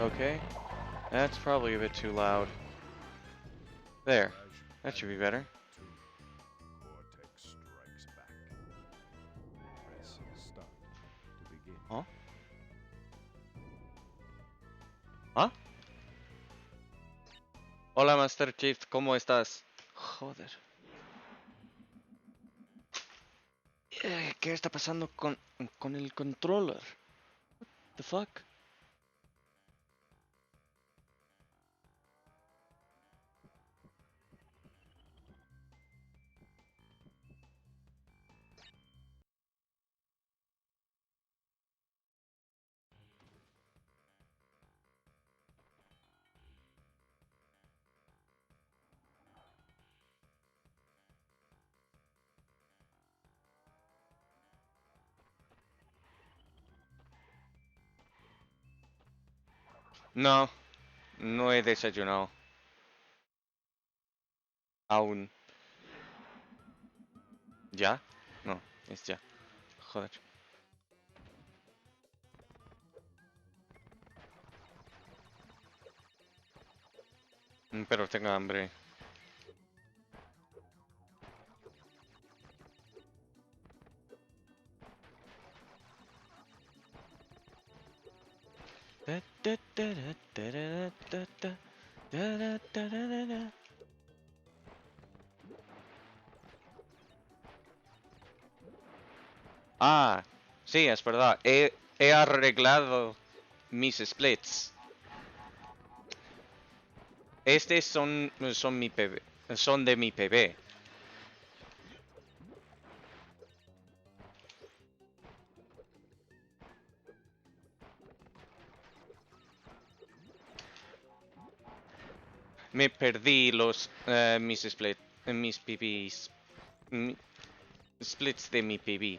Okay. That's probably a bit too loud. There. That should be better. Cortex strikes back. Press start to begin. Huh? ¿Ah? Hola, Master Chief, ¿cómo estás? Joder. ¿Qué está pasando con el controller? The fuck? No, no he desayunado. Aún. ¿Ya? No, es ya. Joder. Pero tengo hambre. Ah, sí, es verdad. He arreglado mis splits. Estos son mi PB. Son de mi PB. Me perdí mis splits. Mis PBs. mi- Splits de mi PB.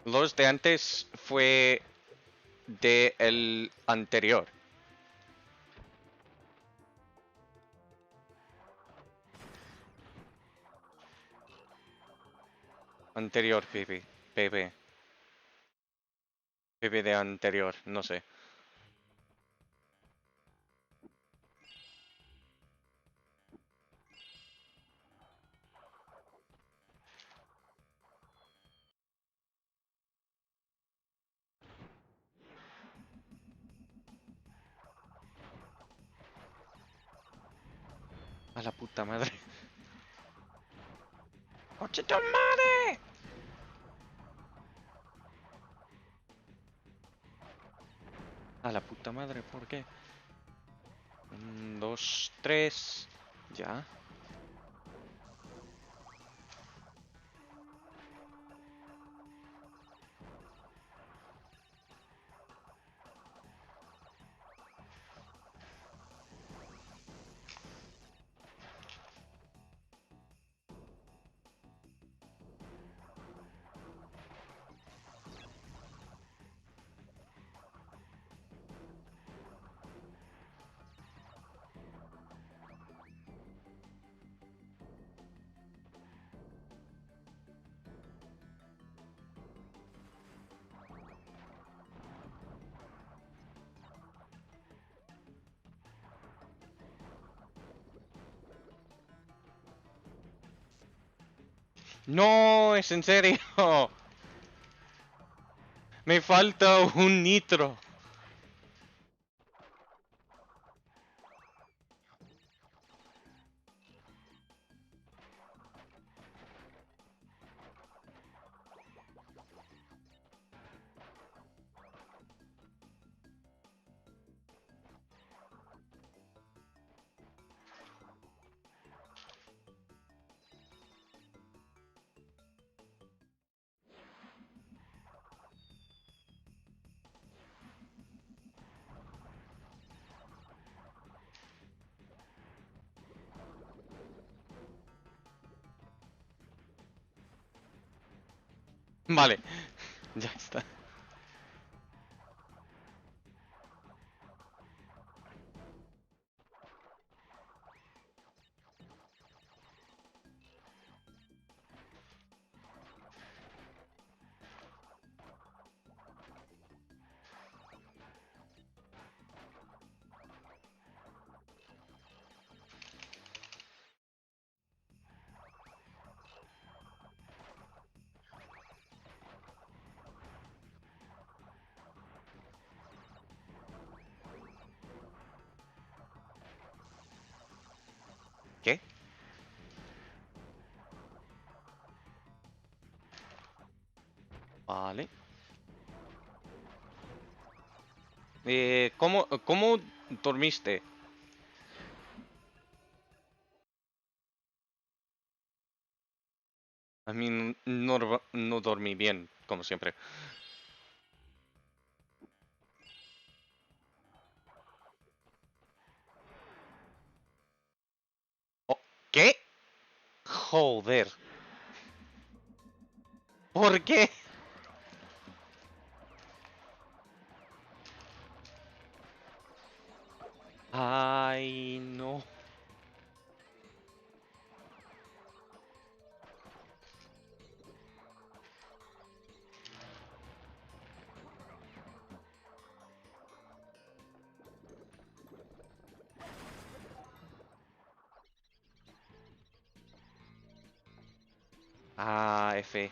Los de antes fue de el anterior. Anterior PB. PB. PB de anterior, no sé. A la puta madre. ¡Oche tu madre! A la puta madre, ¿por qué? 2, 3. Ya. No, es en serio. Me falta un nitro. Vale, ya está. Vale. ¿Cómo dormiste? A mí no dormí bien, como siempre. Oh, ¿qué? Joder. ¿Por qué? Ay, no. Ah, F.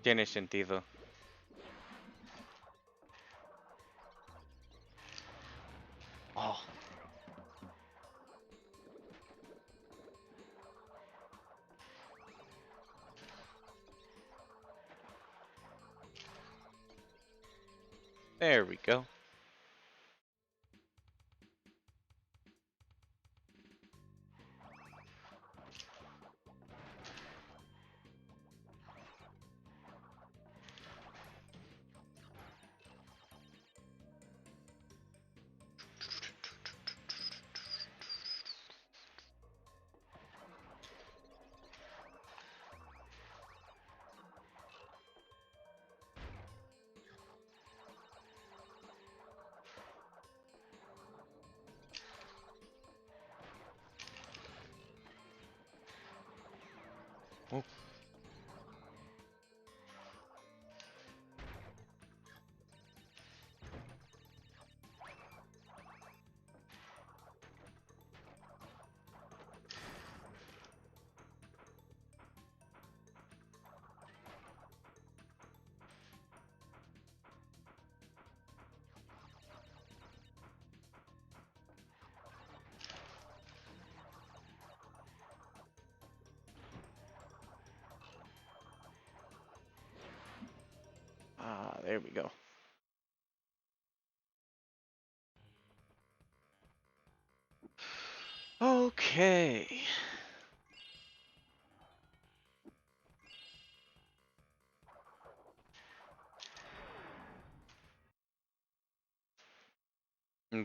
Tiene sentido. Oh, there we go. Oh, ah, there we go. Okay.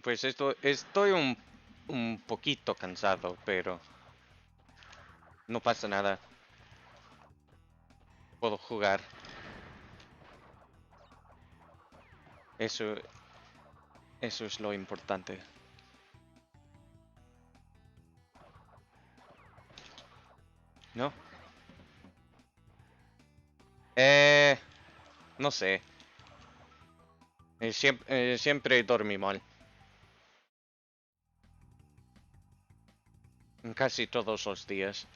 Pues estoy un poquito cansado, pero no pasa nada. Puedo jugar. Eso, eso es lo importante. ¿No? Eh, no sé. Siempre dormí mal. Casi todos los días.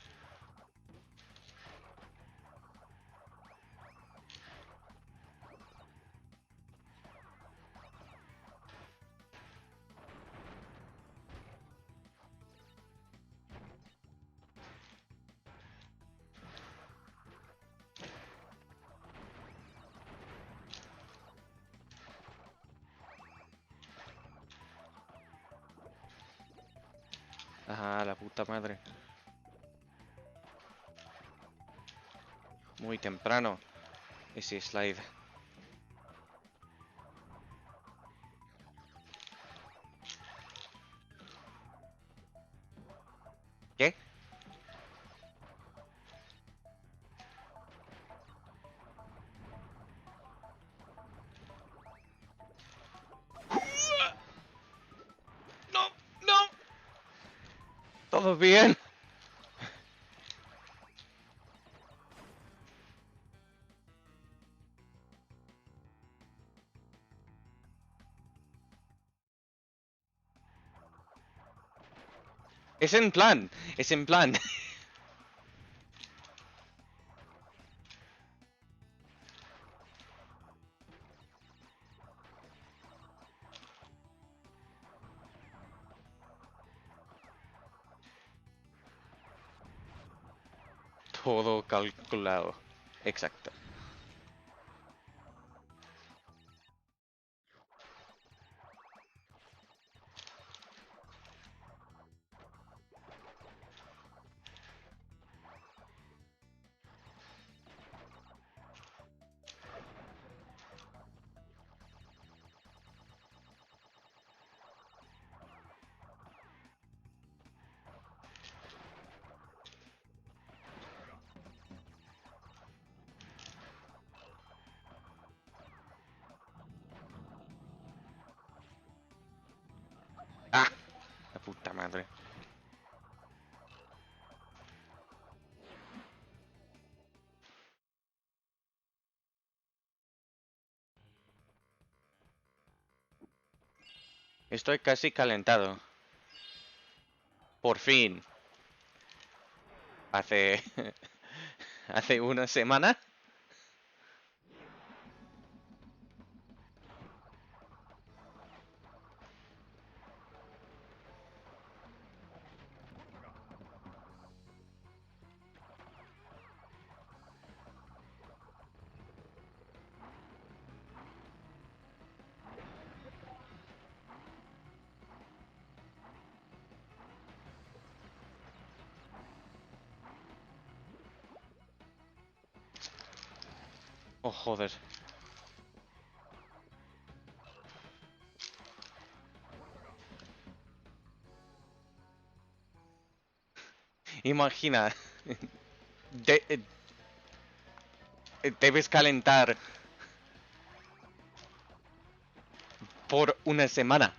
Ah, la puta madre. Muy temprano. Ese slide. ¿Qué? No, no. ¿Todo bien? Es en plan. Es en plan. Todo calculado. Exacto. ¡Ah! La puta madre. Estoy casi calentado. Por fin. Hace... hace una semana. Oh, joder. Imagina. de- debes calentar por una semana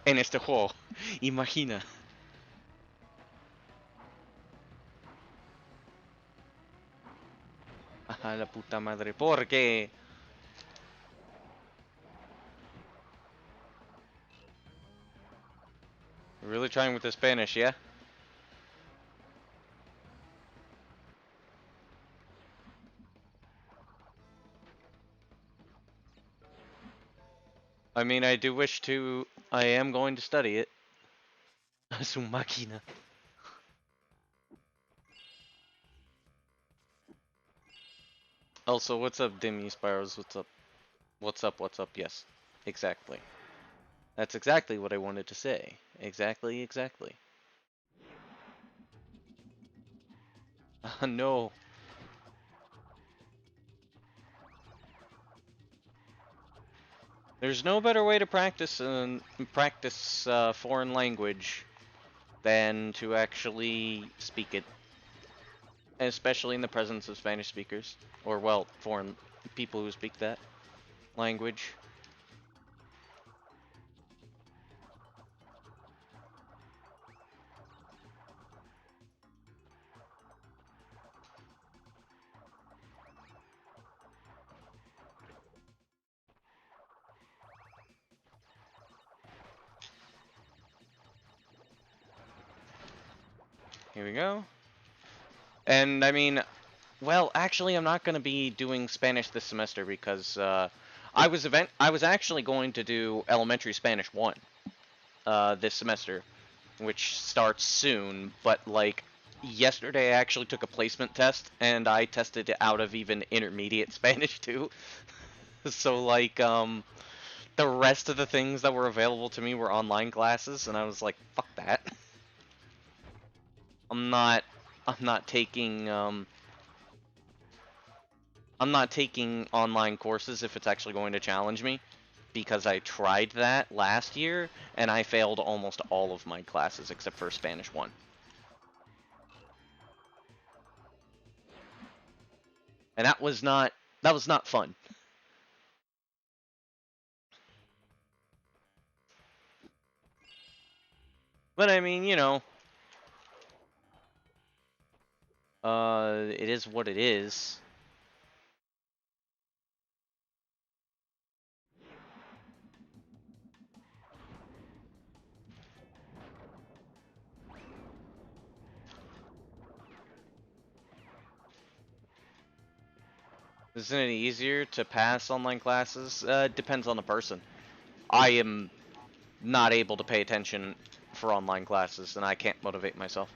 en este juego. Imagina. Ajá, la puta madre. ¿Por qué? Really trying with the Spanish, yeah? I mean, I do wish to... I am going to study it. Su máquina. Also, what's up, Dimmy Spirals? What's up? What's up, what's up? Yes. Exactly. That's exactly what I wanted to say. Exactly, exactly. No. There's no better way to practice foreign language than to actually speak it, especially in the presence of Spanish speakers, or well, foreign people who speak that language. Here we go. And I mean, well, actually, I'm not going to be doing Spanish this semester because I was actually going to do Elementary Spanish 1 this semester, which starts soon, but like yesterday I actually took a placement test and I tested it out of even intermediate Spanish too. So like the rest of the things that were available to me were online classes and I was like, fuck that. I'm not I'm not taking I'm not taking online courses if it's actually going to challenge me, because I tried that last year and I failed almost all of my classes except for Spanish 1. And that was not fun. But I mean, you know, it is what it is. Isn't it easier to pass online classes? Depends on the person. I am not able to pay attention for online classes, and I can't motivate myself.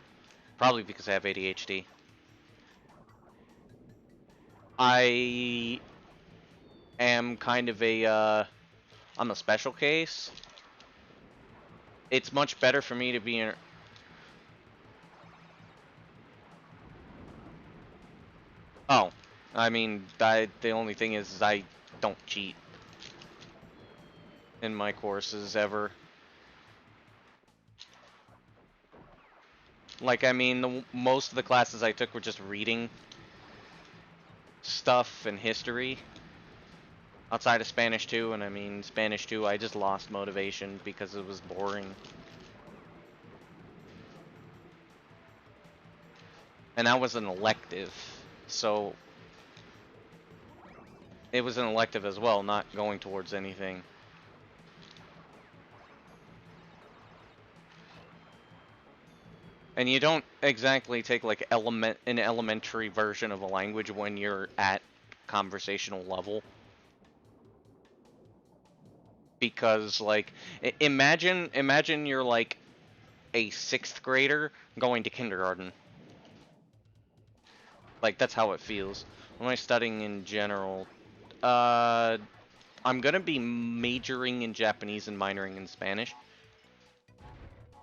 Probably because I have ADHD. I am kind of I'm a special case. It's much better for me to be in. Oh, I mean, the only thing is I don't cheat in my courses ever. Like, I mean, most of the classes I took were just reading stuff and history. Outside of Spanish 2, and I mean, Spanish 2, I just lost motivation because it was boring. And that was an elective, so it was an elective as well, not going towards anything. And you don't exactly take like an elementary version of a language when you're at conversational level. Because like imagine you're like a 6th grader going to kindergarten. Like that's how it feels. What am I studying in general? I'm gonna be majoring in Japanese and minoring in Spanish.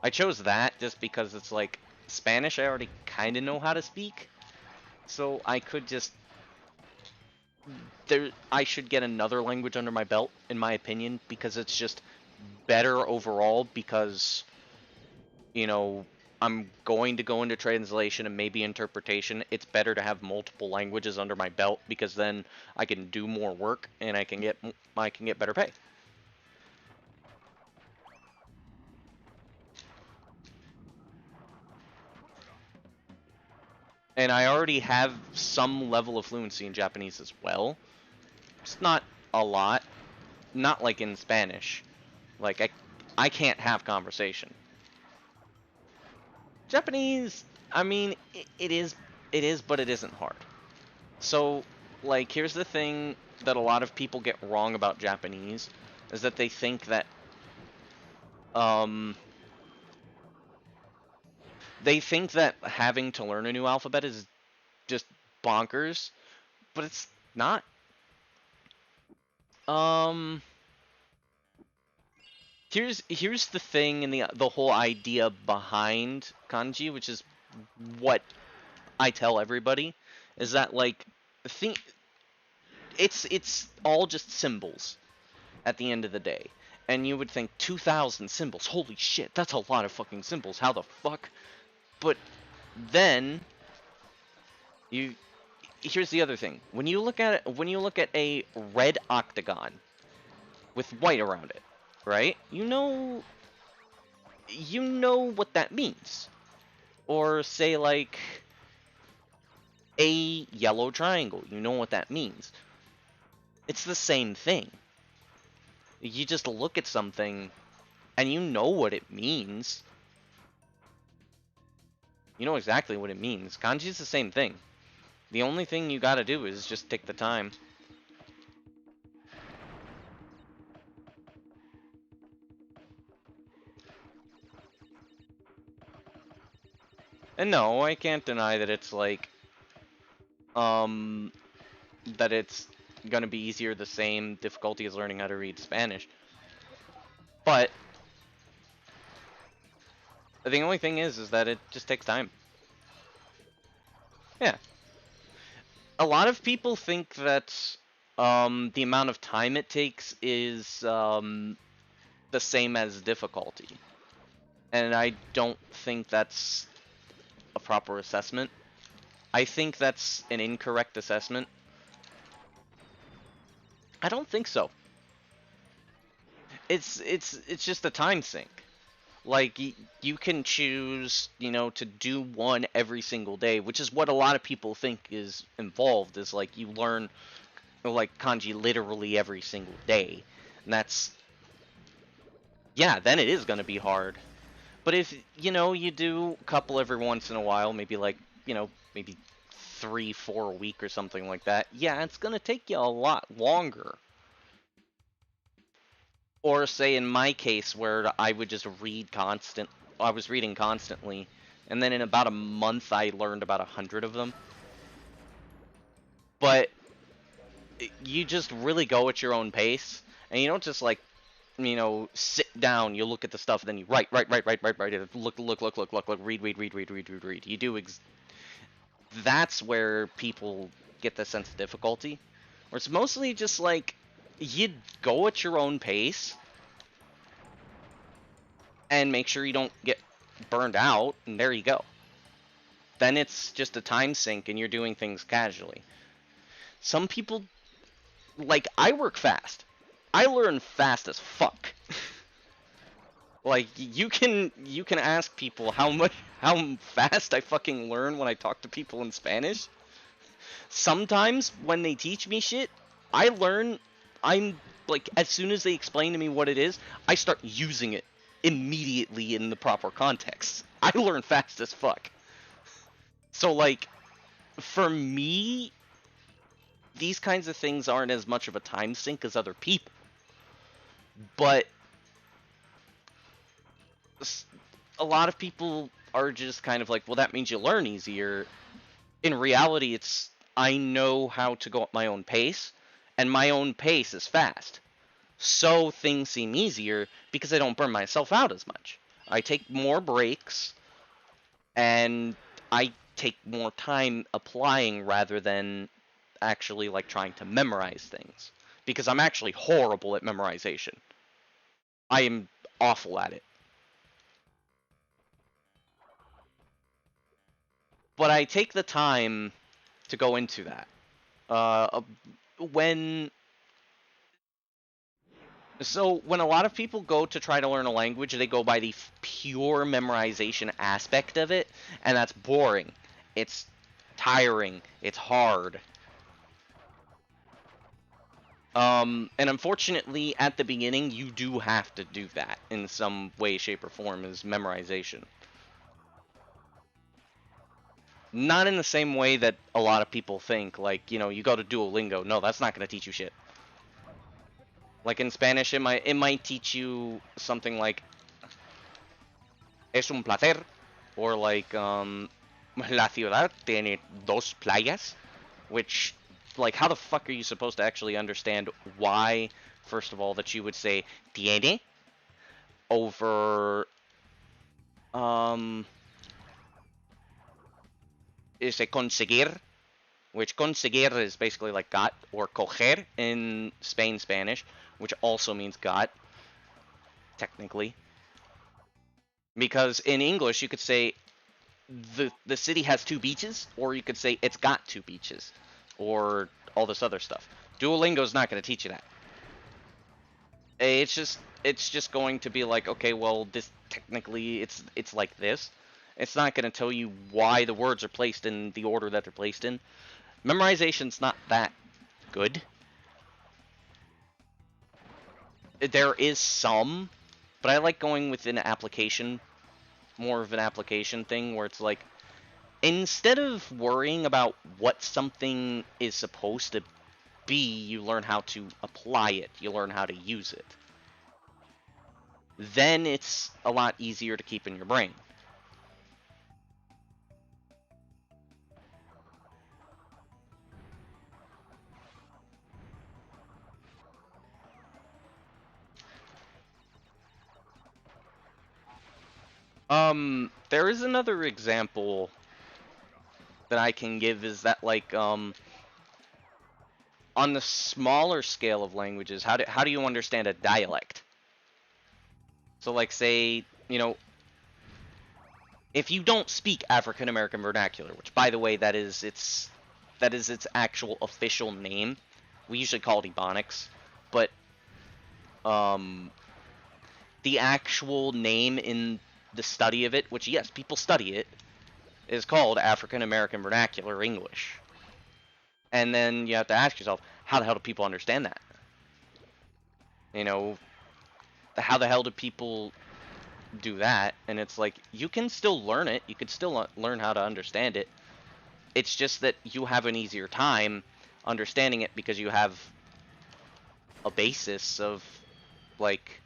I chose that just because it's like Spanish I already kind of know how to speak, so I could just I should get another language under my belt in my opinion because it's just better overall because you know I'm going to go into translation and maybe interpretation. It's better to have multiple languages under my belt because then I can do more work and I can get better pay. And I already have some level of fluency in Japanese as well. It's not a lot. Not like in Spanish. Like, I can't have conversation. Japanese, I mean, it is, but it isn't hard. So, like, here's the thing that a lot of people get wrong about Japanese, is that they think that, they think that having to learn a new alphabet is just bonkers, but it's not. Um, here's the thing and the whole idea behind kanji, which is what I tell everybody, is that like think it's all just symbols at the end of the day. And you would think 2,000 symbols. Holy shit, that's a lot of fucking symbols. How the fuck? But then you here's the other thing. When you look at a red octagon with white around it, right? You know what that means. Or say like a yellow triangle. You know what that means. It's the same thing. You just look at something and you know what it means. You know exactly what it means. Kanji is the same thing. The only thing you gotta do is just take the time. And no, I can't deny that it's like, that it's gonna be easier, the same difficulty as learning how to read Spanish. But the only thing is that it just takes time. Yeah. A lot of people think that the amount of time it takes is the same as difficulty. And I don't think that's a proper assessment. I think that's an incorrect assessment. I don't think so. It's just a time sink. Like you can choose, to do one every single day, which is what a lot of people think is involved. Is like you learn like kanji literally every single day, and that's yeah. Then it is gonna be hard. But if you do a couple every once in a while, maybe like maybe 3, 4 a week or something like that. Yeah, it's gonna take you a lot longer. Or say in my case where I would just I was reading constantly, and then in about a month I learned about 100 of them. But you just really go at your own pace, and you don't just like, sit down. You look at the stuff, then you write, look, read. You do that's where people get the sense of difficulty, where it's mostly just like you go at your own pace and make sure you don't get burned out, and there you go. Then it's just a time sink and you're doing things casually. Some people, like, I work fast. I learn fast as fuck. Like, you can ask people how fast I fucking learn when I talk to people in Spanish. Sometimes when they teach me shit, I learn. I'm like, as soon as they explain to me what it is, I start using it immediately in the proper context. I learn fast as fuck. So like, for me, these kinds of things aren't as much of a time sink as other people. But a lot of people are just kind of like, well, that means you learn easier. In reality, it's I know how to go at my own pace, and my own pace is fast. So things seem easier because I don't burn myself out as much. I take more breaks, and I take more time applying rather than actually like trying to memorize things. Because I'm actually horrible at memorization. I am awful at it. But I take the time to go into that. When when a lot of people go to try to learn a language, they go by the pure memorization aspect of it, and that's boring. It's tiring. It's hard. And unfortunately, at the beginning, you do have to do that in some way, shape, or form, is memorization. Not in the same way that a lot of people think, like, you go to Duolingo. No, that's not going to teach you shit. Like in Spanish, it might teach you something like es un placer, or like la ciudad tiene dos playas, which, like, how the fuck are you supposed to actually understand why, first of all, that you would say tiene over is a conseguir, which conseguir is basically like got, or coger in Spanish, which also means got, technically. Because in English, you could say the city has 2 beaches, or you could say it's got 2 beaches, or all this other stuff. Duolingo's not going to teach you that. It's just going to be like, okay, well, this technically it's like this. It's not going to tell you why the words are placed in the order that they're placed in. Memorization's not that good. There is some, but I like going with an application, more of an application thing, where it's like, instead of worrying about what something is supposed to be, you learn how to apply it. You learn how to use it. Then it's a lot easier to keep in your brain. There is another example that I can give, is that, like, on the smaller scale of languages, how do you understand a dialect? So, like, say, if you don't speak African American vernacular, which, by the way, that is its actual official name. We usually call it Ebonics, but the actual name in the study of it, which, yes, people study it, is called African American Vernacular English. And then you have to ask yourself, how the hell do people understand that? How the hell do people do that? And it's like, you can still learn it. You could still learn how to understand it. It's just that you have an easier time understanding it because you have a basis of, like,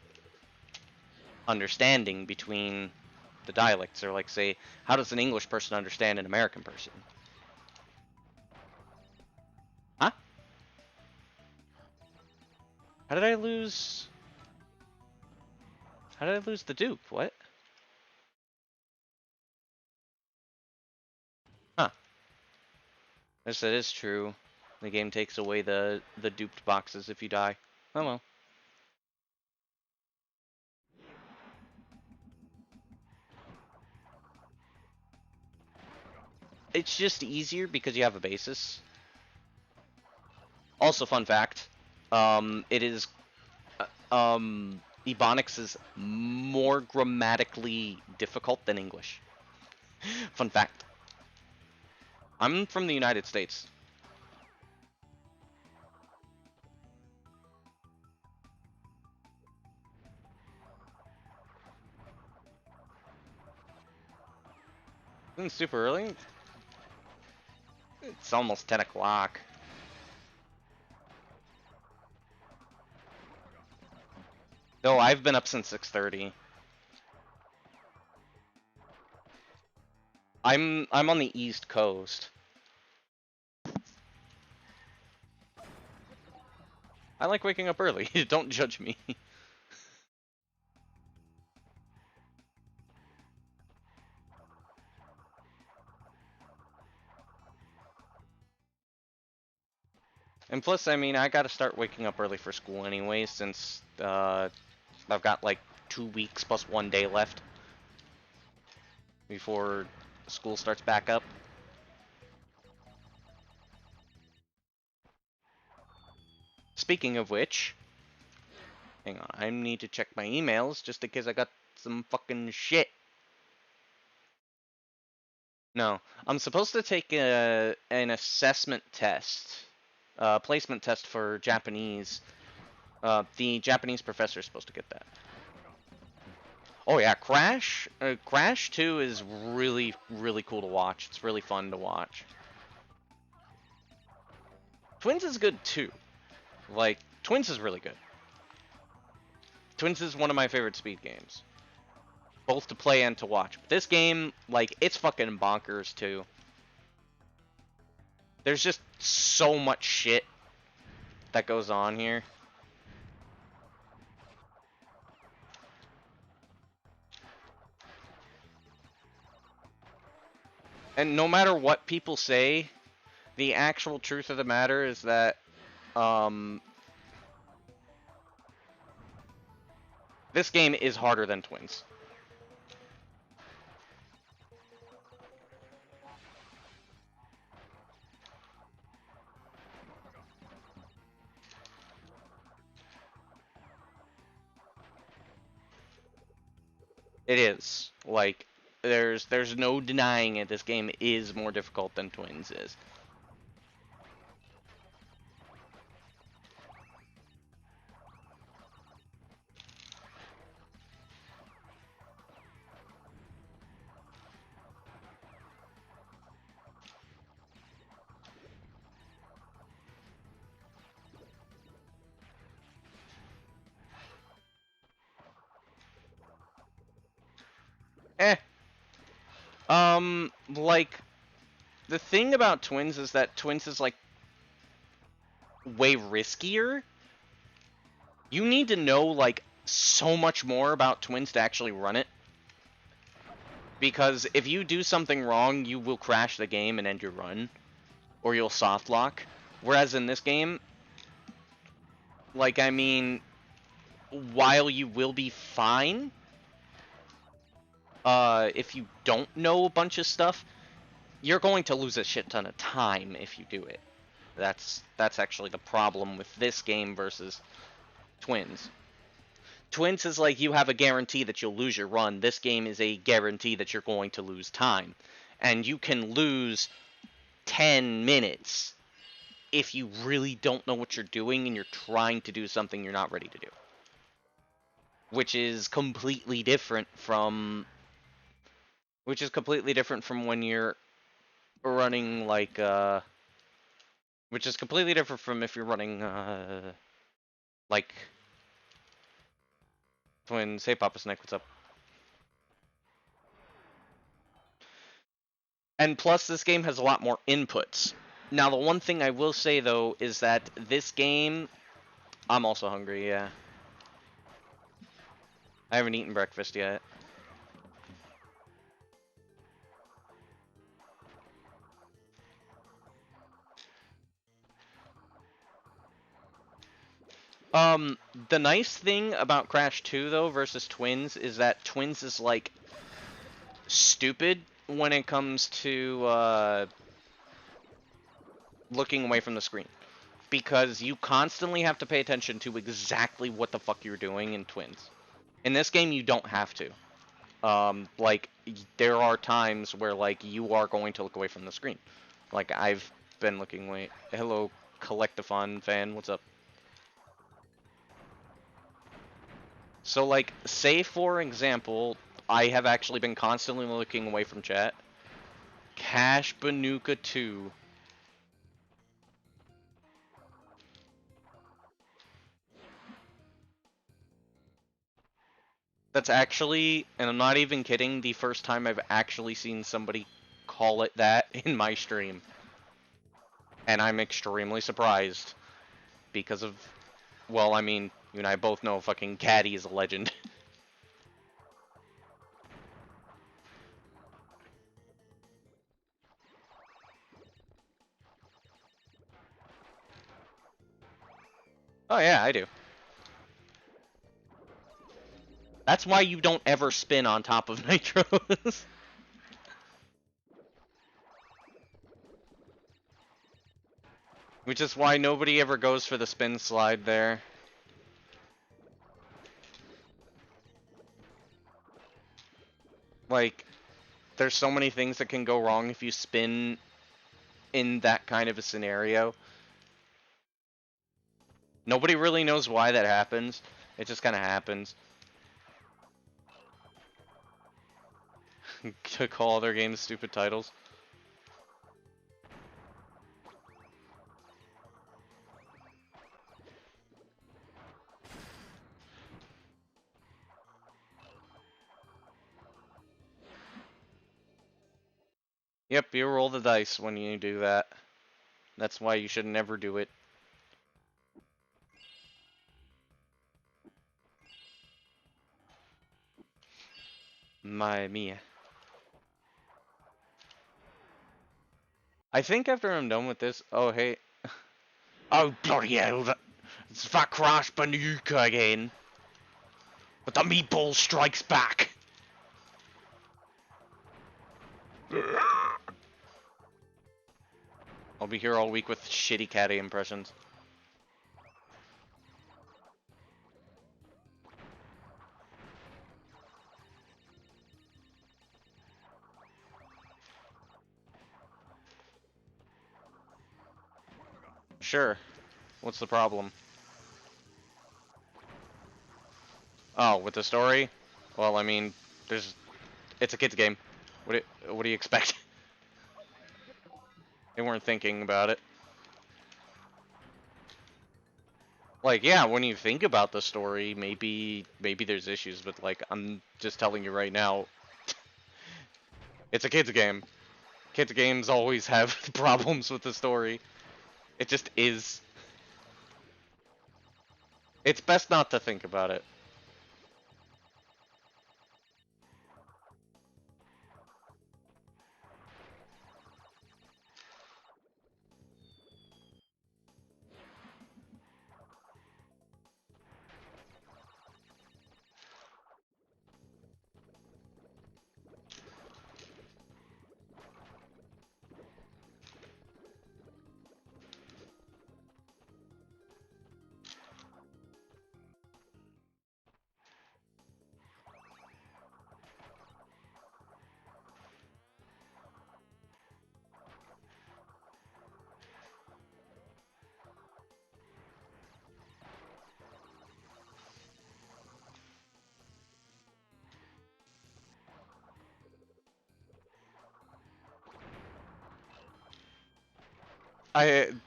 understanding between the dialects. Or, like, say, how does an English person understand an American person? Huh? How did I lose? How did I lose the dupe? What? Huh. Yes, that is true. The game takes away the duped boxes if you die. Oh well. It's just easier because you have a basis. Also, fun fact, it is, Ebonics is more grammatically difficult than English. Fun fact. I'm from the United States. It's super early. It's almost 10 o'clock. No, I've been up since 6:30. I'm on the East Coast. I like waking up early. Don't judge me. And plus, I mean, I gotta start waking up early for school anyway, since I've got like 2 weeks plus 1 day left before school starts back up. Speaking of which, hang on, I need to check my emails just in case I got some fucking shit. No, I'm supposed to take an assessment test, placement test for Japanese. The Japanese professor is supposed to get that. Oh yeah, Crash. Crash 2 is really, really cool to watch. It's really fun to watch. Twins is good too. Like, Twins is really good. Twins is one of my favorite speed games. Both to play and to watch. But this game, like, it's fucking bonkers too. There's just so much shit that goes on here. And no matter what people say, the actual truth of the matter is that, this game is harder than Twins. It is. Like, there's no denying it. This game is more difficult than Twins is. Eh. Like, the thing about Twins is that Twins is, like, way riskier. You need to know, like, so much more about Twins to actually run it. Because if you do something wrong, you will crash the game and end your run. Or you'll soft lock. Whereas in this game, like, I mean, while you will be fine, if you don't know a bunch of stuff, you're going to lose a shit ton of time if you do it. That's actually the problem with this game versus Twins. Twins is like you have a guarantee that you'll lose your run. This game is a guarantee that you're going to lose time. And you can lose 10 minutes if you really don't know what you're doing and you're trying to do something you're not ready to do. Which is completely different from when you're running like which is completely different from if you're running like Twins. Hey Papa Snake, what's up? And plus this game has a lot more inputs. Now the one thing I will say though is that this game I'm also hungry, yeah. I haven't eaten breakfast yet. Um, the nice thing about Crash 2 though versus Twins is that Twins is like stupid when it comes to looking away from the screen. Because you constantly have to pay attention to exactly what the fuck you're doing in Twins. In this game, you don't have to. Like, there are times where, like, you are going to look away from the screen. Like, I've been looking away. Hello, Collectathon fan, what's up? So, like, say, for example, I have actually been constantly looking away from chat. Cash Banuka 2. That's actually, and I'm not even kidding, the first time I've actually seen somebody call it that in my stream. And I'm extremely surprised because of, well, I mean, you and I both know fucking Caddy is a legend. Oh yeah, I do. That's why you don't ever spin on top of Nitros. Which is why nobody ever goes for the spin slide there. Like, there's so many things that can go wrong if you spin in that kind of a scenario. Nobody really knows why that happens. It just kind of happens. To call their games stupid titles. Yep, you roll the dice when you do that. That's why you should never do it. My mia. I think after I'm done with this, oh hey, oh bloody hell, it's that Crash Banuka again. But the meatball strikes back. I'll be here all week with shitty caddy impressions. Sure. What's the problem? Oh, with the story? Well, I mean, it's a kid's game. What do you expect? They weren't thinking about it. Like, yeah, when you think about the story, maybe there's issues, but like, I'm just telling you right now, it's a kid's game. Kids games always have problems with the story. It just is. It's best not to think about it.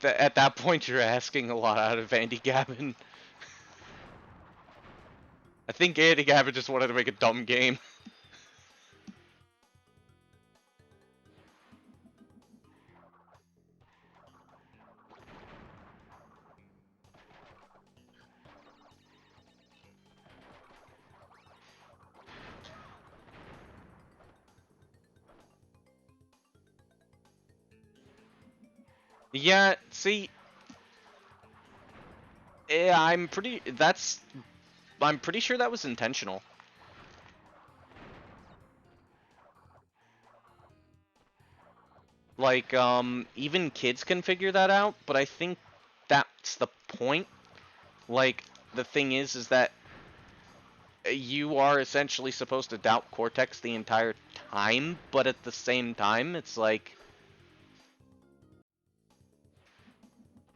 At that point, you're asking a lot out of Andy Gavin. I think Andy Gavin just wanted to make a dumb game. Yeah, see, I'm pretty sure that was intentional. Like, even kids can figure that out, but I think that's the point. Like, the thing is that you are essentially supposed to doubt Cortex the entire time, but at the same time, it's like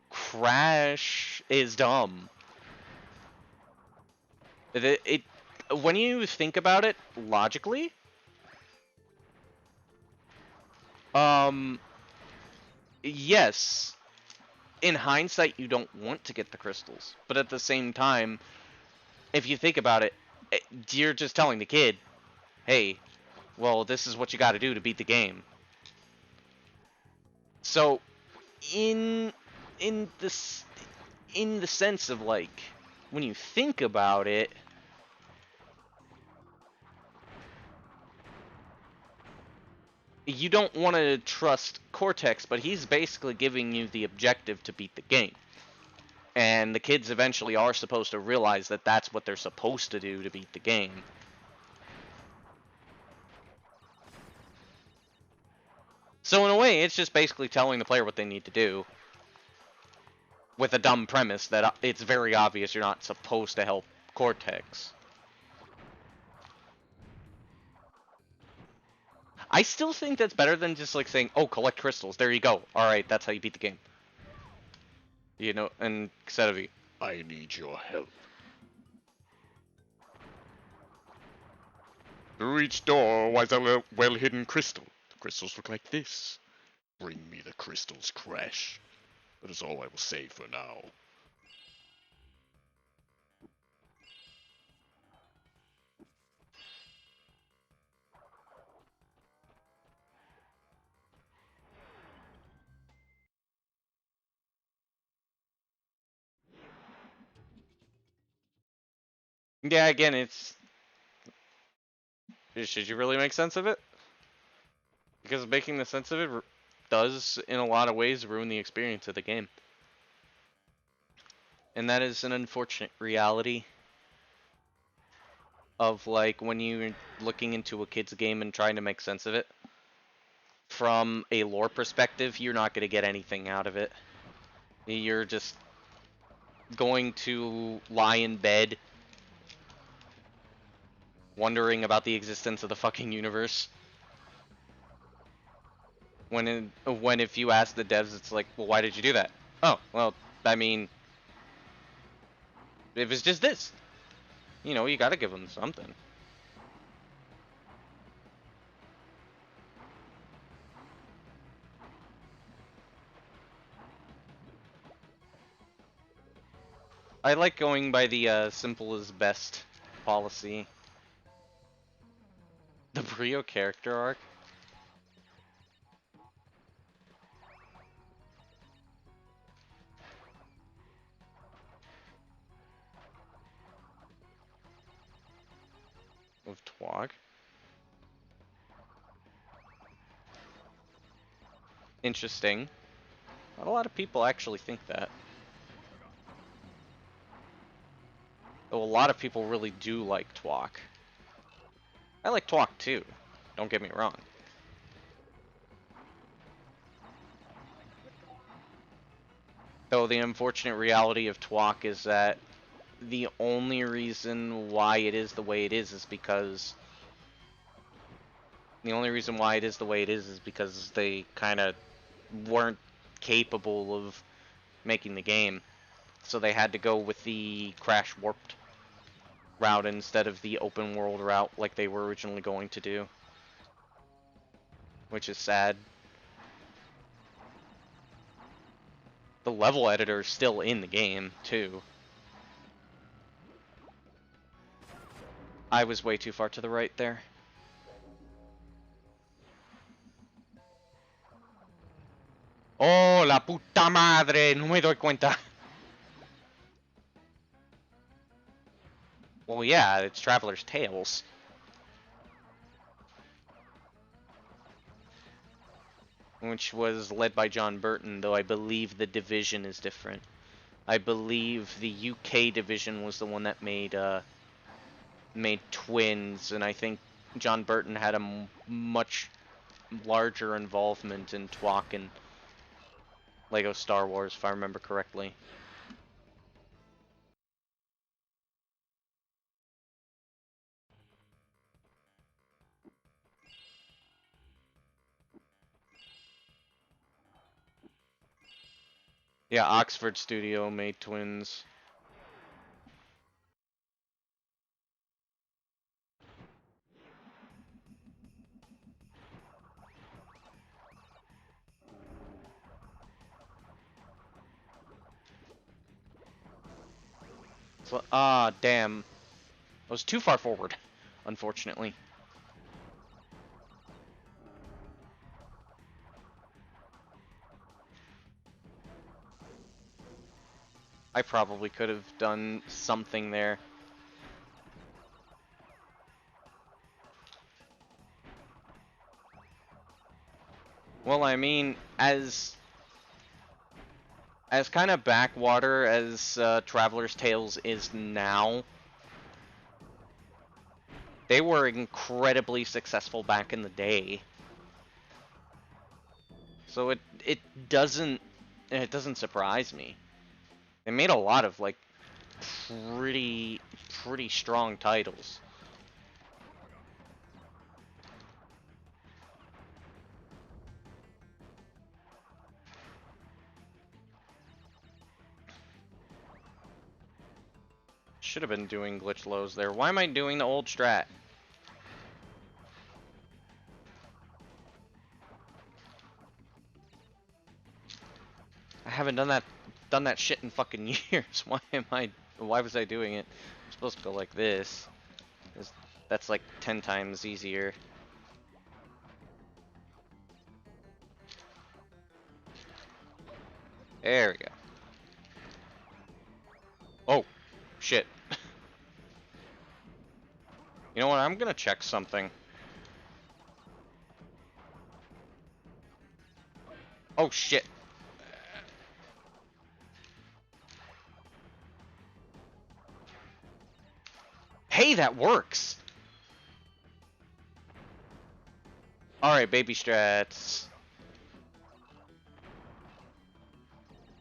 Crash is dumb. It when you think about it logically, um, yes, in hindsight, you don't want to get the crystals, but at the same time, if you think about it, you're just telling the kid, "Hey, well, this is what you got to do to beat the game." So, in in this in the sense of like when you think about it, you don't want to trust Cortex, but he's basically giving you the objective to beat the game. And the kids eventually are supposed to realize that that's what they're supposed to do to beat the game. So in a way, it's just basically telling the player what they need to do with a dumb premise that it's very obvious you're not supposed to help Cortex. I still think that's better than just like saying, "Oh, collect crystals. There you go. All right, that's how you beat the game." You know, and instead of, I need your help. Through each door lies a well-hidden crystal. The crystals look like this. Bring me the crystals, Crash. That is all I will say for now. yeah, again, it's should you really make sense of it? Because making the sense of it does, in a lot of ways, ruin the experience of the game. And that is an unfortunate reality of, like, when you're looking into a kid's game and trying to make sense of it. From a lore perspective, you're not going to get anything out of it. You're just going to lie in bed wondering about the existence of the fucking universe. When if you ask the devs, it's like, well, why did you do that? Oh, well, I mean, if it's just this, you know, you gotta give them something. I like going by the simple is best policy. The Brio character arc. Of Twog. Interesting. Not a lot of people actually think that. Though a lot of people really do like Twok. I like Twok too. Don't get me wrong. Though the unfortunate reality of Twok is that the only reason why it is the way it is because they kind of weren't capable of making the game. So they had to go with the Crash Warped route instead of the open world route like they were originally going to do. Which is sad. The level editor is still in the game, too. I was way too far to the right there. Oh, la puta madre! No me doy cuenta. Well, yeah, it's Traveler's Tales. which was led by John Burton, though I believe the division is different. I believe the UK division was the one that made Twins, and I think John Burton had a much larger involvement in TWOC and Lego Star Wars, if I remember correctly. Yeah, Oxford Studio made Twins. So, damn. I was too far forward, unfortunately. I probably could have done something there. Well, I mean, as kind of backwater as Traveler's Tales is now, they were incredibly successful back in the day. So it doesn't surprise me. They made a lot of like pretty strong titles. Should have been doing glitch lows there. Why am I doing the old strat? I haven't done that shit in fucking years. Why was I doing it? I'm supposed to go like this. That's like 10 times easier. There we go. Oh, shit. You know what? I'm gonna check something. Oh, shit. Hey, that works! Alright, baby strats.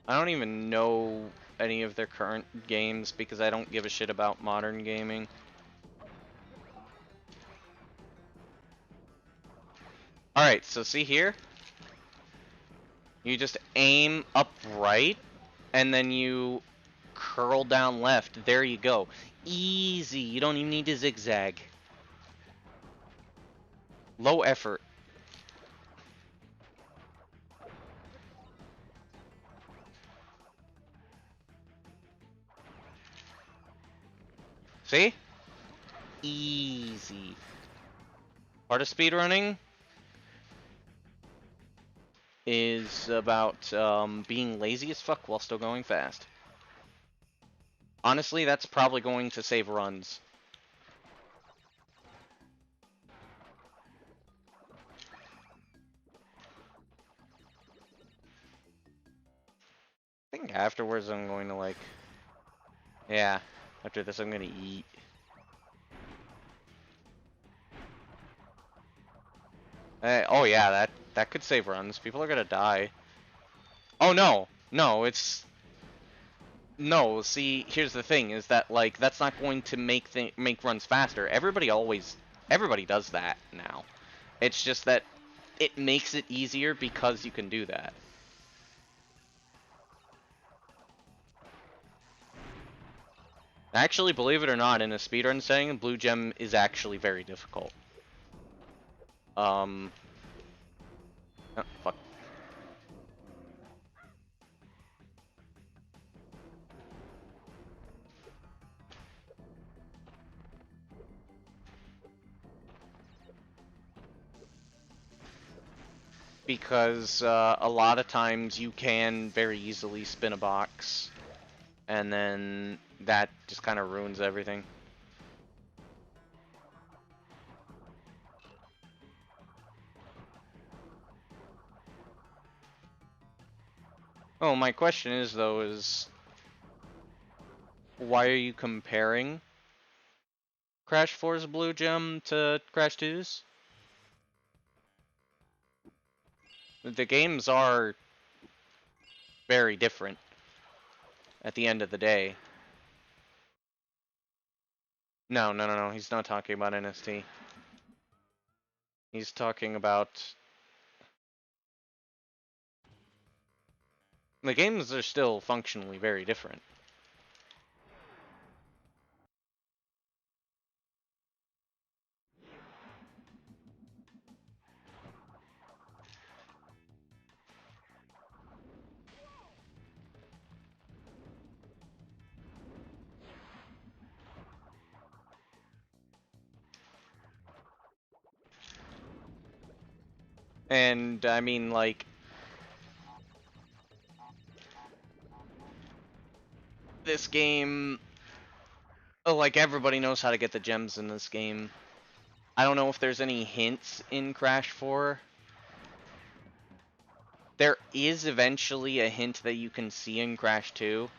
I don't even know any of their current games because I don't give a shit about modern gaming. Alright, so see here? You just aim upright, and then you curl down left. There you go. Easy. You don't even need to zigzag. Low effort. See? Easy. Part of speedrunning is about being lazy as fuck while still going fast. Honestly, that's probably going to save runs. I think afterwards I'm going to like... Yeah, after this I'm going to eat. Oh yeah, that could save runs. People are gonna die. Oh no, no, it's no. See, here's the thing: is that like that's not going to make runs faster. Everybody does that now. It's just that it makes it easier because you can do that. Actually, believe it or not, in a speedrun setting, Blue Gem is actually very difficult. Oh, fuck. Because a lot of times you can very easily spin a box, and then that just kind of ruins everything. Oh, my question is, though, is why are you comparing Crash 4's Blue Gem to Crash 2's? The games are very different at the end of the day. No, no, no, no, he's not talking about NST. He's talking about... The games are still functionally very different. And, I mean, like... This game... Like, everybody knows how to get the gems in this game. I don't know if there's any hints in Crash 4. There is eventually a hint that you can see in Crash 2.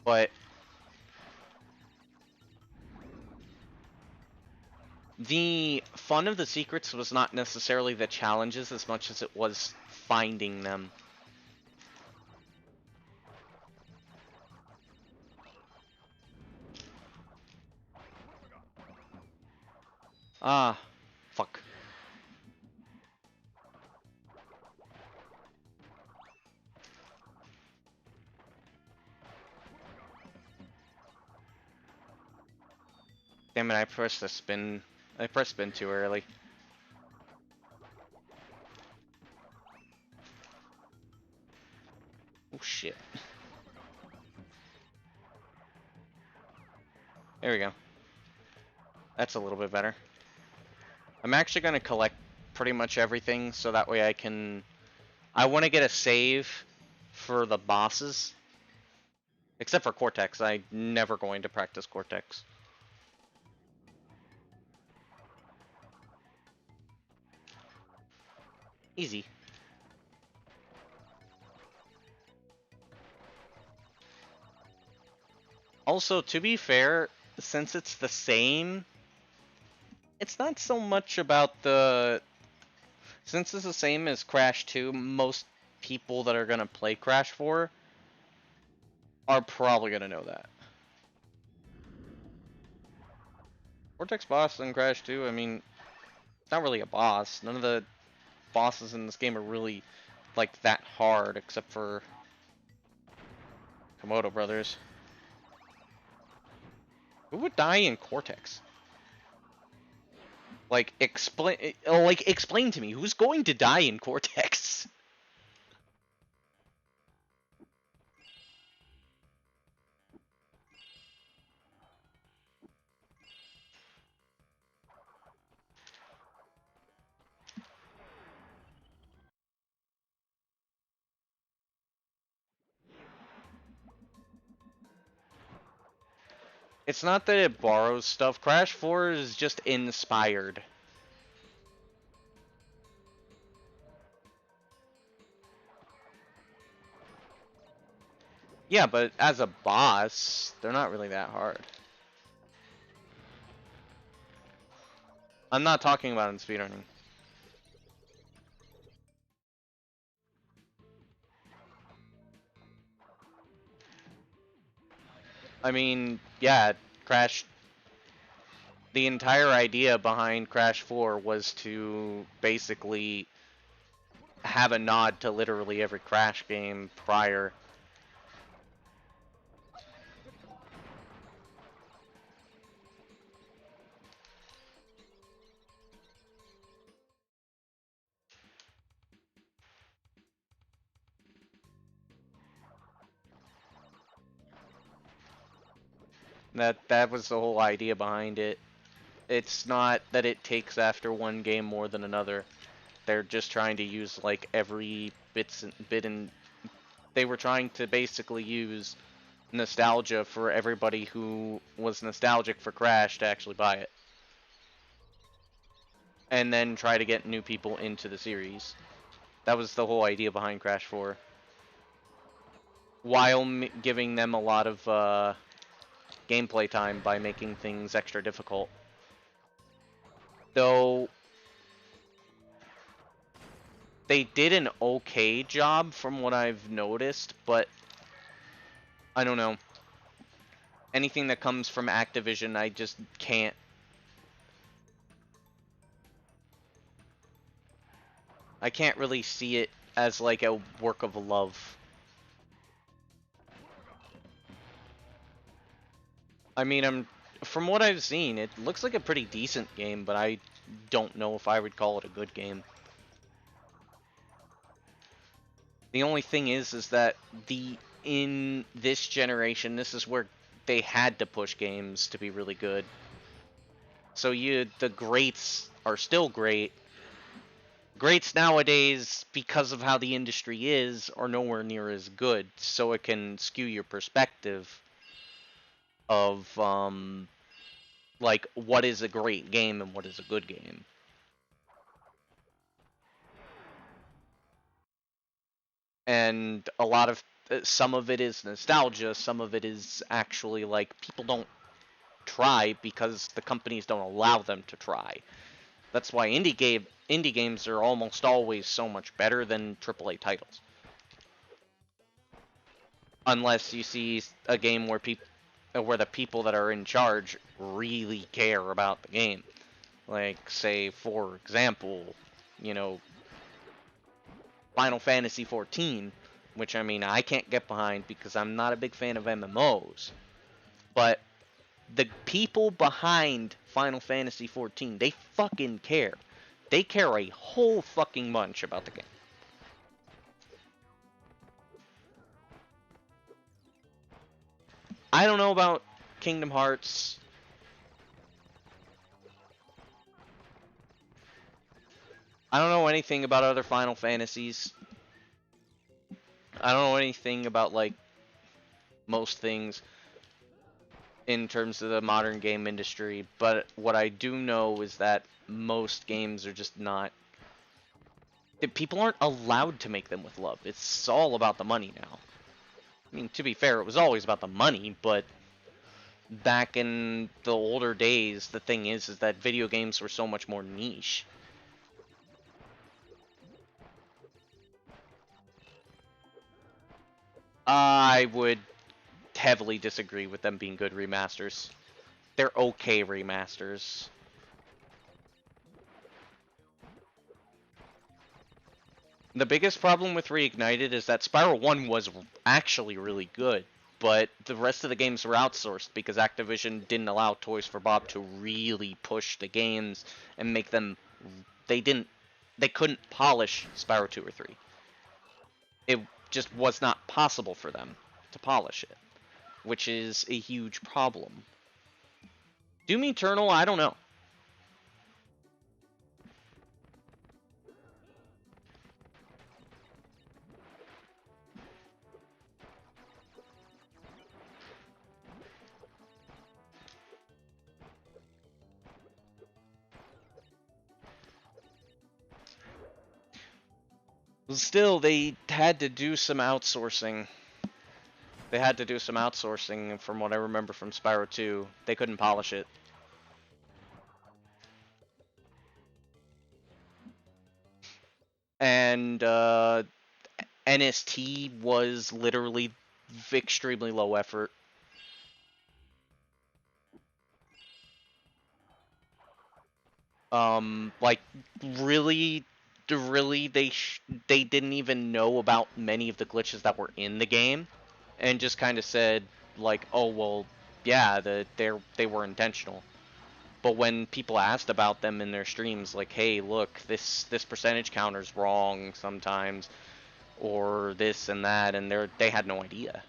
But... The fun of the secrets was not necessarily the challenges as much as it was finding them. Ah, fuck. Damn it, I pressed the spin. I pressed spin too early. Oh shit. There we go. That's a little bit better. I'm actually going to collect pretty much everything so that way I can... I want to get a save for the bosses. Except for Cortex. I'm never going to practice Cortex. Easy. Also, to be fair, since it's the same, it's not so much about the... Since it's the same as Crash 2, most people that are going to play Crash 4 are probably going to know that. Cortex boss in Crash 2, I mean, it's not really a boss. None of the bosses in this game are really, like, that hard, except for Komodo Brothers. Who would die in Cortex? Like, explain to me, who's going to die in Cortex? It's not that it borrows stuff. Crash 4 is just inspired. Yeah, but as a boss, they're not really that hard. I'm not talking about in speedrunning. I mean, yeah, Crash... The entire idea behind Crash 4 was to basically have a nod to literally every Crash game prior. That was the whole idea behind it. It's not that it takes after one game more than another. They're just trying to use like every bit and they were trying to basically use nostalgia for everybody who was nostalgic for Crash to actually buy it. And then try to get new people into the series. That was the whole idea behind Crash 4. while giving them a lot of gameplay time by making things extra difficult. Though they did an okay job from what I've noticed, but I don't know. Anything that comes from Activision, I just can't. I can't really see it as like a work of love. I mean, from what I've seen, it looks like a pretty decent game, but I don't know if I would call it a good game. The only thing is that in this generation, this is where they had to push games to be really good. So the greats are still great. Greats nowadays, because of how the industry is, are nowhere near as good. So it can skew your perspective of like what is a great game and what is a good game. And a lot of some of it is nostalgia, some of it is actually like people don't try because the companies don't allow them to try. That's why indie games are almost always so much better than AAA titles. Unless you see a game where the people that are in charge really care about the game. Like, say, for example, you know, Final Fantasy XIV, which, I mean, I can't get behind because I'm not a big fan of MMOs. But the people behind Final Fantasy XIV, they fucking care. They care a whole fucking bunch about the game. I don't know about Kingdom Hearts. I don't know anything about other Final Fantasies. I don't know anything about, like, most things in terms of the modern game industry, but what I do know is that most games are just not... People aren't allowed to make them with love. It's all about the money now. I mean, to be fair, it was always about the money, but back in the older days, the thing is that video games were so much more niche. I would heavily disagree with them being good remasters. They're okay remasters. The biggest problem with Reignited is that Spyro 1 was actually really good, but the rest of the games were outsourced because Activision didn't allow Toys for Bob to really push the games and make them... They couldn't polish Spyro 2 or 3. It just was not possible for them to polish it, which is a huge problem. Doom Eternal, I don't know. Still, they had to do some outsourcing. They had to do some outsourcing, from what I remember from Spyro 2. They couldn't polish it. And NST was literally extremely low effort. Like, really, they didn't even know about many of the glitches that were in the game, and just kind of said like, oh well, yeah, they were intentional. But when people asked about them in their streams, like, hey, look, this percentage counter's wrong sometimes, or this and that, and they had no idea.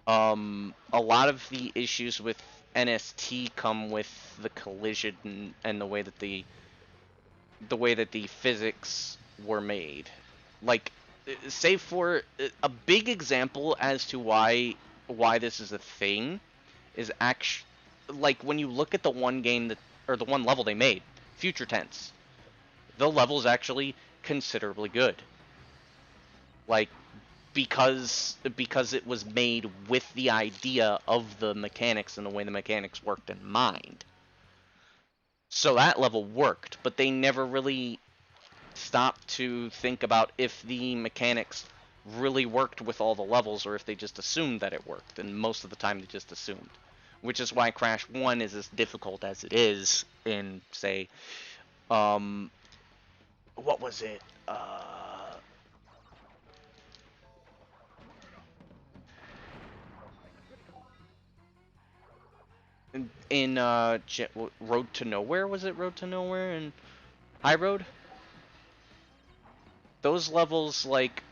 A lot of the issues with NST come with the collision and the way that the physics were made. Like, say for a big example as to why this is a thing is actually, like, when you look at the one game or the one level they made, future tense. The level's actually considerably good. Like, because it was made with the idea of the mechanics and the way the mechanics worked in mind. So that level worked, but they never really stopped to think about if the mechanics really worked with all the levels or if they just assumed that it worked, and most of the time they just assumed. Which is why Crash 1 is as difficult as it is in, say, what was it? In Road to Nowhere, was it Road to Nowhere and High Road? Those levels, like,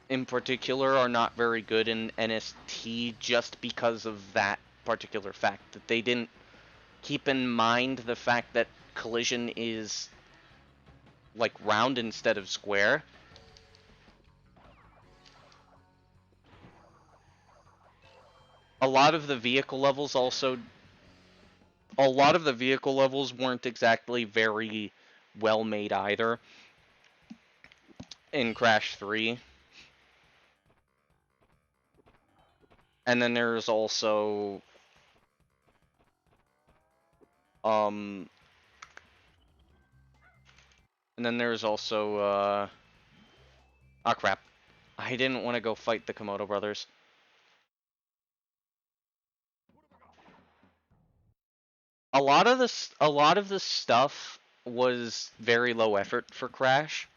in particular, are not very good in NST just because of that particular fact, that they didn't keep in mind the fact that collision is, like, round instead of square. A lot of the vehicle levels weren't exactly very well made either in Crash 3. And then there's also oh crap. I didn't want to go fight the Komodo brothers. A lot of the stuff was very low effort for Crash.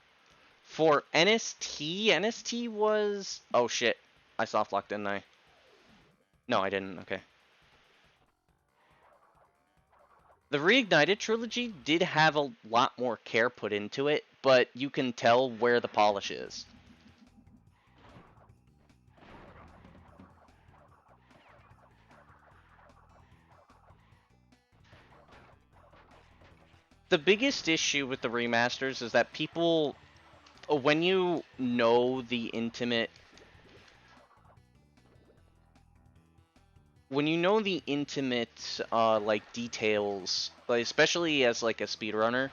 For NST was... Oh shit. I soft locked, didn't I? No, I didn't. Okay. The Reignited trilogy did have a lot more care put into it, but you can tell where the polish is. The biggest issue with the remasters is that people, when you know the intimate like details, like, especially as like a speedrunner,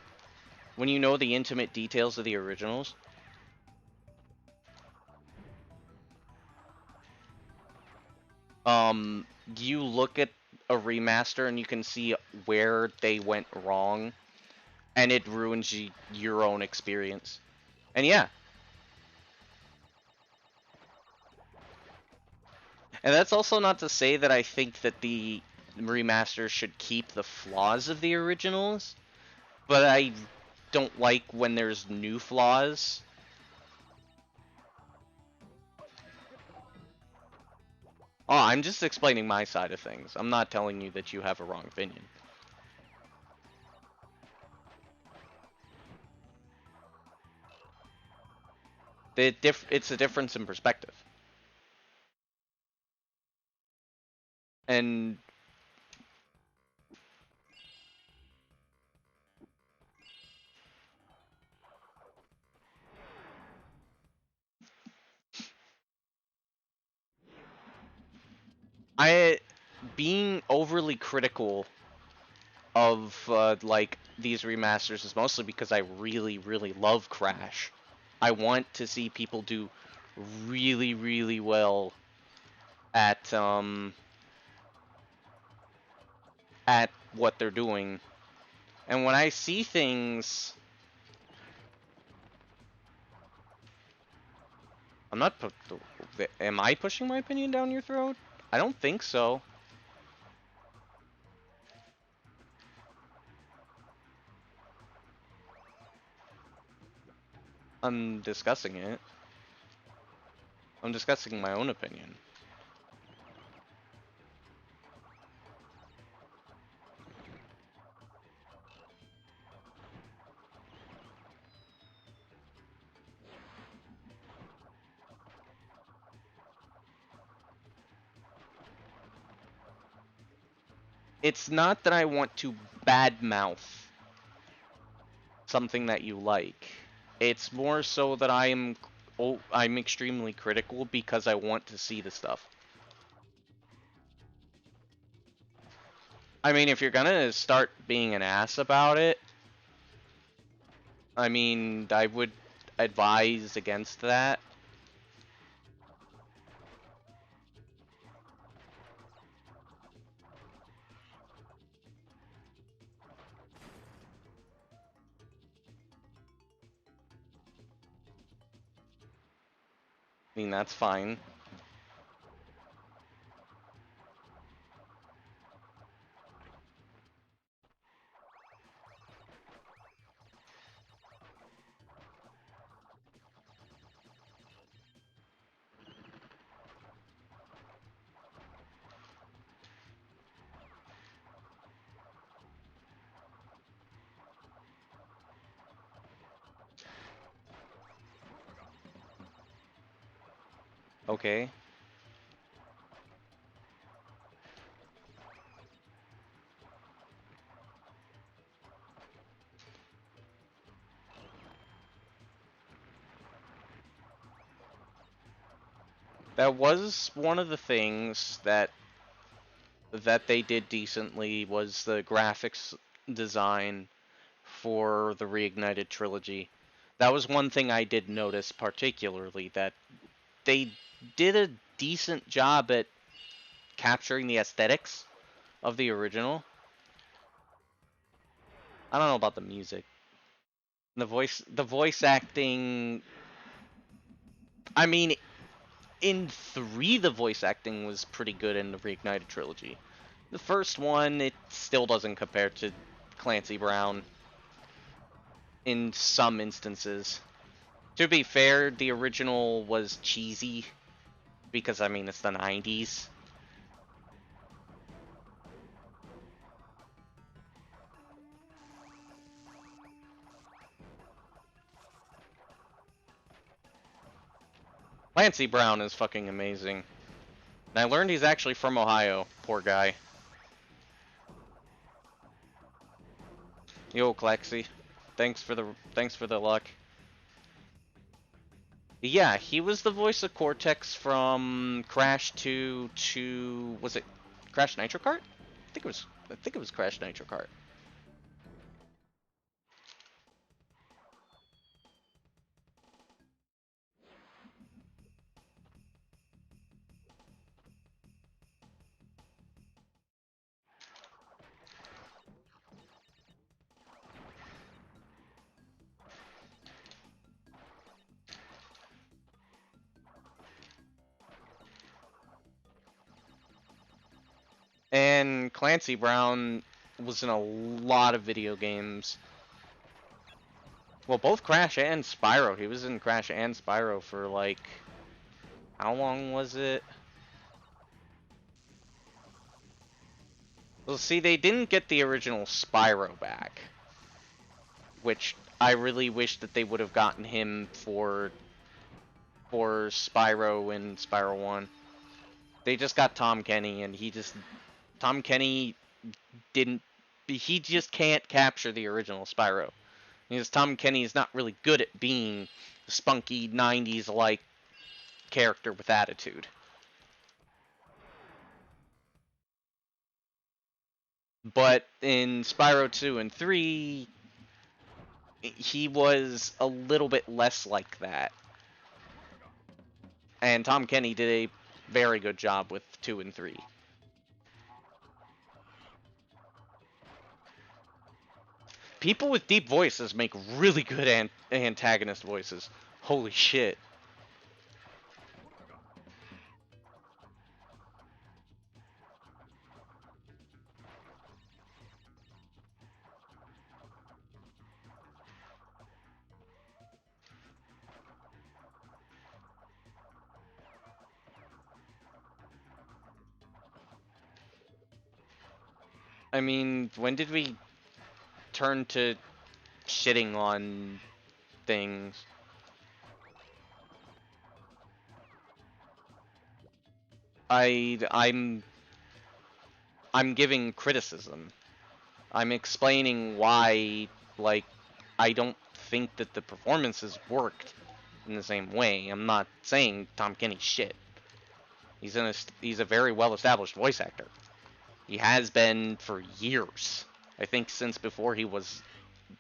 when you know the intimate details of the originals, you look at a remaster and you can see where they went wrong, and it ruins your own experience. And yeah. And that's also not to say that I think that the remasters should keep the flaws of the originals, but I don't like when there's new flaws. Oh, I'm just explaining my side of things. I'm not telling you that you have a wrong opinion. It's a difference in perspective. And being overly critical of like these remasters is mostly because I really, really love Crash. I want to see people do really, really well at what they're doing. And when I see things, I'm not. Am I pushing my opinion down your throat? I don't think so. I'm discussing it. I'm discussing my own opinion. It's not that I want to badmouth something that you like. It's more so that I'm extremely critical because I want to see the stuff. I mean, if you're gonna start being an ass about it, I mean, I would advise against that. I mean, that's fine. Okay. That was one of the things that they did decently was the graphics design for the Reignited trilogy. That was one thing I did notice particularly, that they did a decent job at capturing the aesthetics of the original. I don't know about the music. The voice acting, I mean, in 3 the voice acting was pretty good in the Reignited trilogy. The first one, it still doesn't compare to Clancy Brown in some instances. To be fair, the original was cheesy because, I mean, it's the 90s. Clancy Brown is fucking amazing. And I learned he's actually from Ohio. Poor guy. Yo, Clexy. Thanks for the luck. Yeah, he was the voice of Cortex from Crash 2 to, was it Crash Nitro Kart? I think it was Crash Nitro Kart. And Clancy Brown was in a lot of video games. Well, both Crash and Spyro. He was in Crash and Spyro for like, how long was it? Well, see, they didn't get the original Spyro back, which I really wish that they would have gotten him for Spyro and Spyro 1. They just got Tom Kenny, and Tom Kenny didn't, he just can't capture the original Spyro. Because Tom Kenny is not really good at being a spunky 90s-like character with attitude. But in Spyro 2 and 3, he was a little bit less like that. And Tom Kenny did a very good job with 2 and 3. People with deep voices make really good antagonist voices. Holy shit. I mean, when did we turn to shitting on things? I'm giving criticism. I'm explaining why, like, I don't think that the performances worked in the same way. I'm not saying Tom Kenny's shit. He's a very well-established voice actor. He has been for years. I think since before he was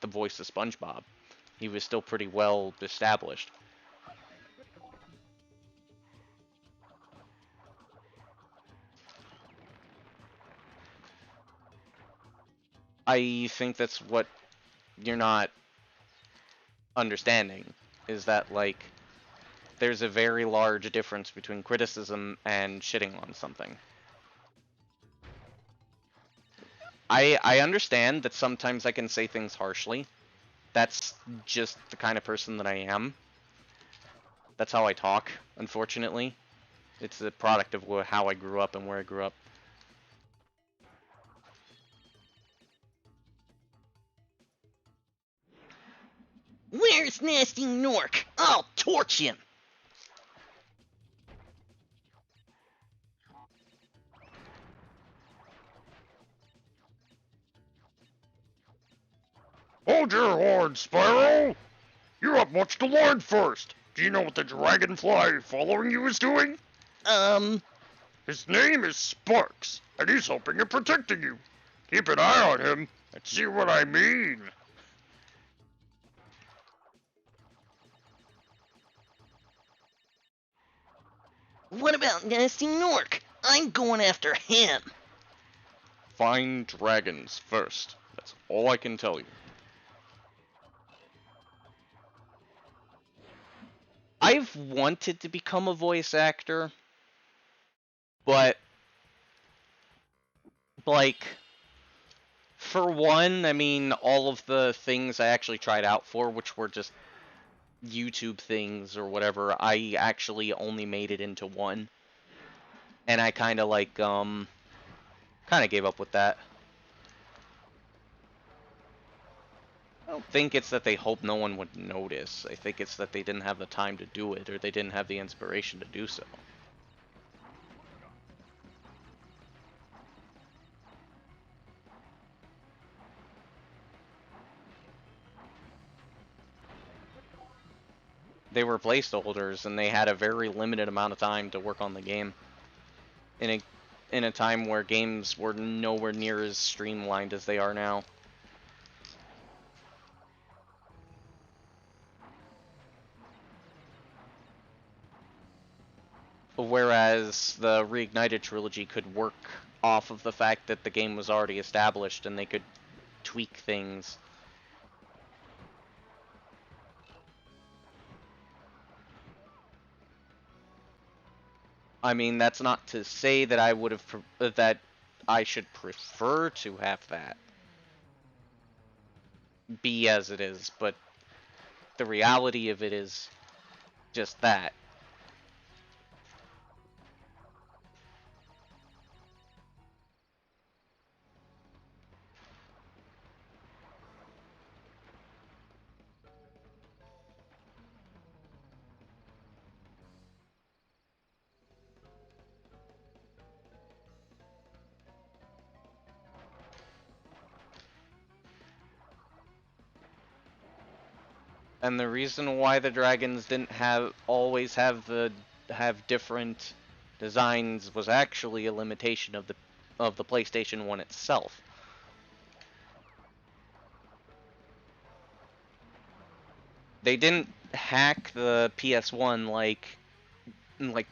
the voice of SpongeBob. He was still pretty well established. I think that's what you're not understanding, is that, like, there's a very large difference between criticism and shitting on something. I understand that sometimes I can say things harshly. That's just the kind of person that I am. That's how I talk, unfortunately. It's the product of how I grew up and where I grew up. Where's Nasty Nork? I'll torch him! Hold your horn, Spyro! You have much to learn first. Do you know what the dragonfly following you is doing? His name is Sparks, and he's helping and protecting you. Keep an eye on him and see what I mean. What about Nasty Nork? I'm going after him. Find dragons first. That's all I can tell you. I've wanted to become a voice actor, but, like, for one, I mean, all of the things I actually tried out for, which were just YouTube things or whatever, I actually only made it into one. And I kind of, like, kind of gave up with that. I don't think it's that they hope no one would notice. I think it's that they didn't have the time to do it, or they didn't have the inspiration to do so. They were placeholders, and they had a very limited amount of time to work on the game. In a time where games were nowhere near as streamlined as they are now. Whereas the Reignited trilogy could work off of the fact that the game was already established and they could tweak things. I mean, that's not to say that I would have that I should prefer to have that be as it is, but the reality of it is just that. And the reason why the dragons didn't always have different designs was actually a limitation of the PlayStation 1 itself. They didn't hack the PS1 like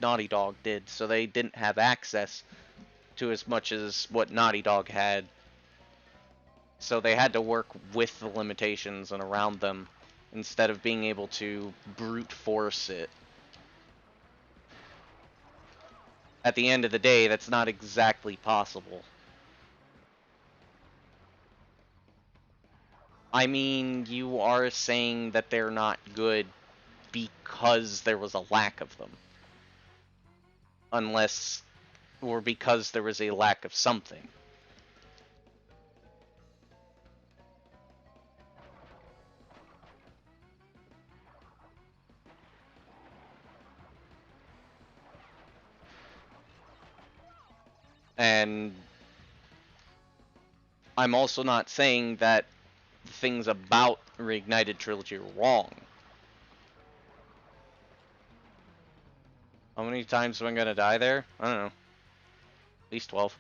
Naughty Dog did, so they didn't have access to as much as what Naughty Dog had. So they had to work with the limitations and around them, instead of being able to brute force it. At the end of the day, that's not exactly possible. I mean, you are saying that they're not good because there was a lack of them. Or because there was a lack of something. And I'm also not saying that things about Reignited Trilogy are wrong. How many times am I gonna die there? I don't know. At least 12.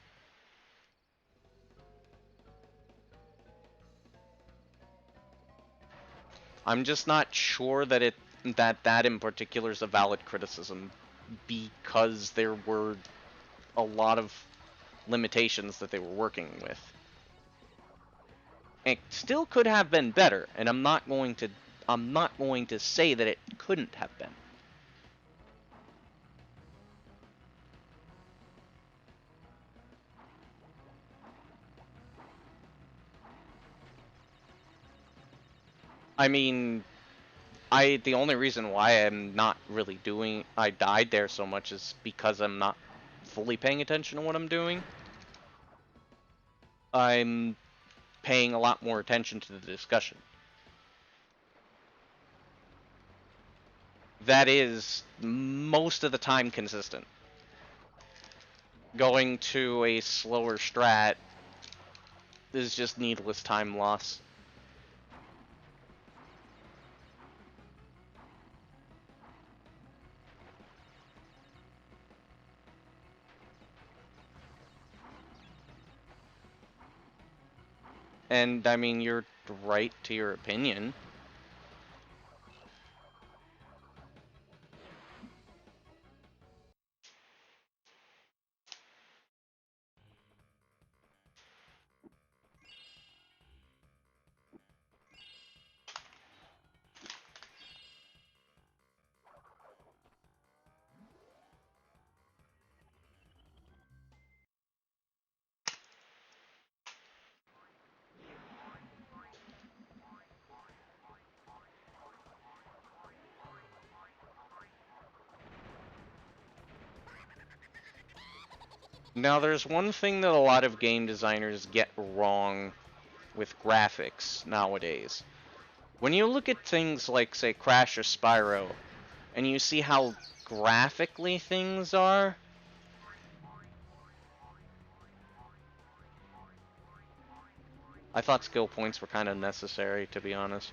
I'm just not sure that that in particular is a valid criticism, because there were a lot of limitations that they were working with. It still could have been better, and I'm not going to say that it couldn't have been. I mean, the only reason why I'm not really I died there so much is because I'm not fully paying attention to what I'm doing. I'm paying a lot more attention to the discussion. That is most of the time consistent. Going to a slower strat is just needless time loss. And, I mean, you're right to your opinion. Now, there's one thing that a lot of game designers get wrong with graphics nowadays. When you look at things like, say, Crash or Spyro, and you see how graphically things are, I thought skill points were kind of necessary, to be honest.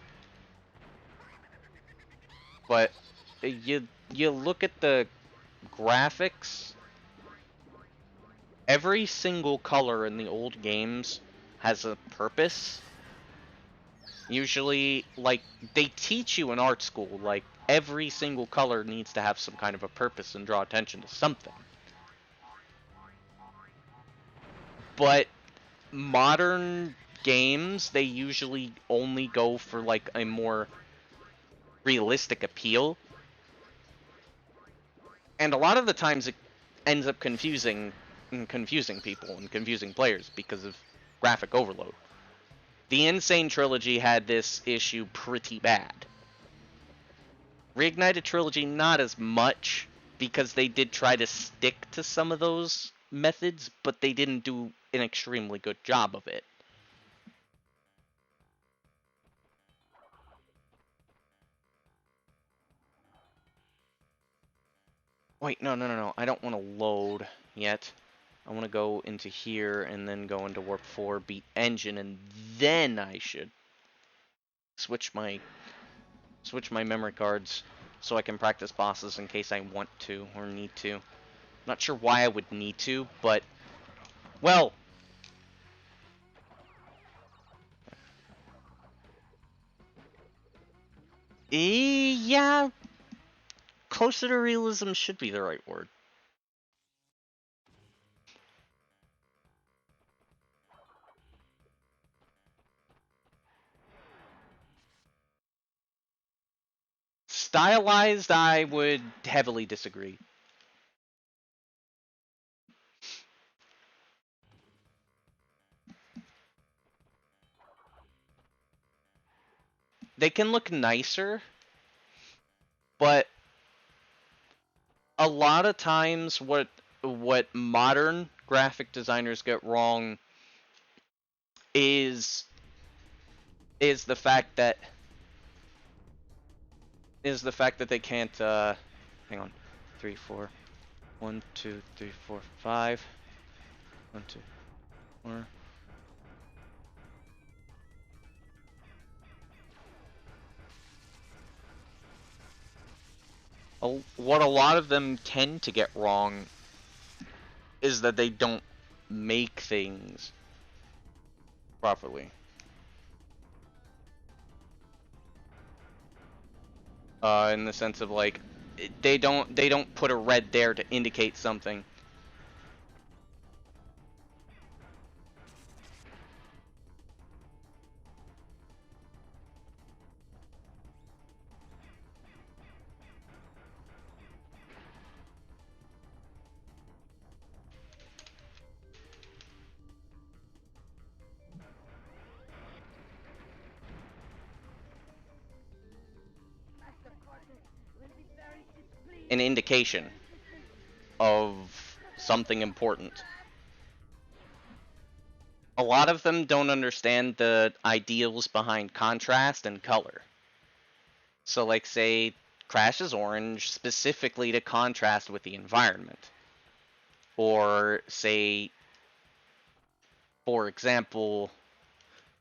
But you look at the graphics, every single color in the old games has a purpose. Usually, like, they teach you in art school, like, every single color needs to have some kind of a purpose and draw attention to something. But modern games, they usually only go for, like, a more realistic appeal. And a lot of the times it ends up confusing people and confusing players because of graphic overload. The Insane Trilogy had this issue pretty bad. Reignited Trilogy, not as much, because they did try to stick to some of those methods, but they didn't do an extremely good job of it. Wait, no. I don't want to load yet. I want to go into here and then go into Warp 4, beat Engine, and then I should switch my memory cards so I can practice bosses in case I want to or need to. Not sure why I would need to, but, well, yeah, closer to realism should be the right word. Stylized, I would heavily disagree. They can look nicer, but a lot of times what modern graphic designers get wrong is the fact that they can't hang on. 3, 4. 1, 2, 3, 4, 5. 1, 2, 4. What a lot of them tend to get wrong is that they don't make things properly. in the sense of like they don't put a red there to indicate something. An indication of something important. A lot of them don't understand the ideals behind contrast and color. So like say Crash is orange specifically to contrast with the environment. Or say, for example,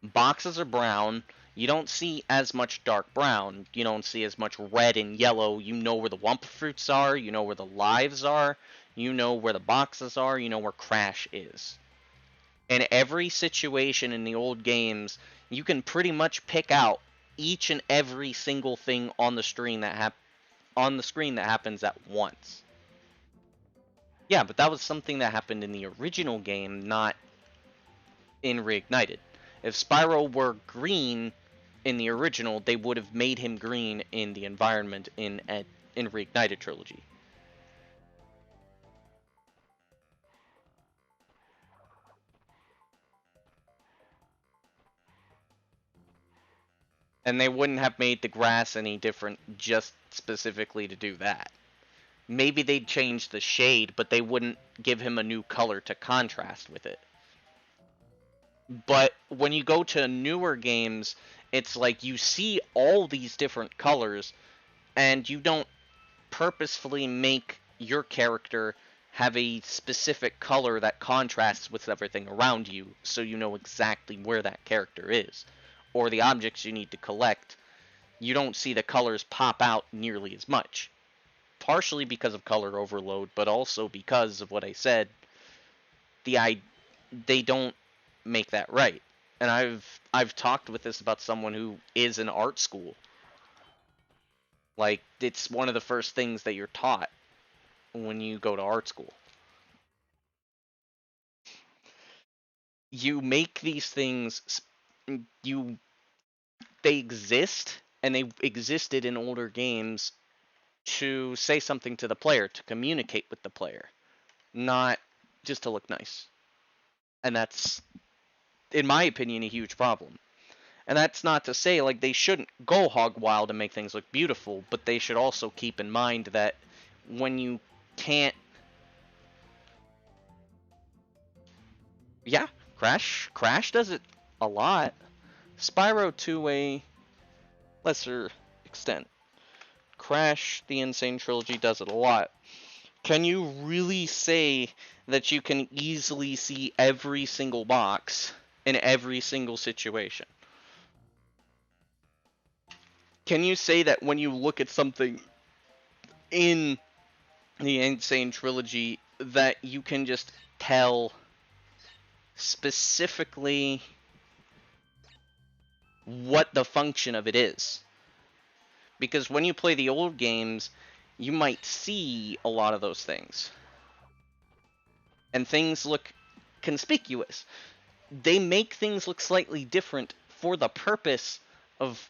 boxes are brown. You don't see as much dark brown. You don't see as much red and yellow. You know where the Wumpa fruits are. You know where the lives are. You know where the boxes are. You know where Crash is. In every situation in the old games, you can pretty much pick out each and every single thing on the screen that happens at once. Yeah, but that was something that happened in the original game, not in Reignited. If Spyro were green in the original, they would have made him green in the environment in Reignited Trilogy. And they wouldn't have made the grass any different just specifically to do that. Maybe they'd change the shade, but they wouldn't give him a new color to contrast with it. But when you go to newer games, it's like you see all these different colors, and you don't purposefully make your character have a specific color that contrasts with everything around you, so you know exactly where that character is. Or the objects you need to collect, you don't see the colors pop out nearly as much. Partially because of color overload, but also because of what I said, they don't make that right. And I've talked with this about someone who is in art school. Like, it's one of the first things that you're taught when you go to art school. You make these things, they exist, and they existed in older games to say something to the player, to communicate with the player, not just to look nice. And that's, in my opinion, a huge problem. And that's not to say, like, they shouldn't go hog wild and make things look beautiful, but they should also keep in mind that when you can't... Yeah, Crash does it a lot. Spyro to a lesser extent. Crash, the N. Sane Trilogy, does it a lot. Can you really say that you can easily see every single box in every single situation? Can you say that when you look at something in the N. Sane Trilogy that you can just tell specifically what the function of it is? Because when you play the old games, you might see a lot of those things. And things look conspicuous. They make things look slightly different for the purpose of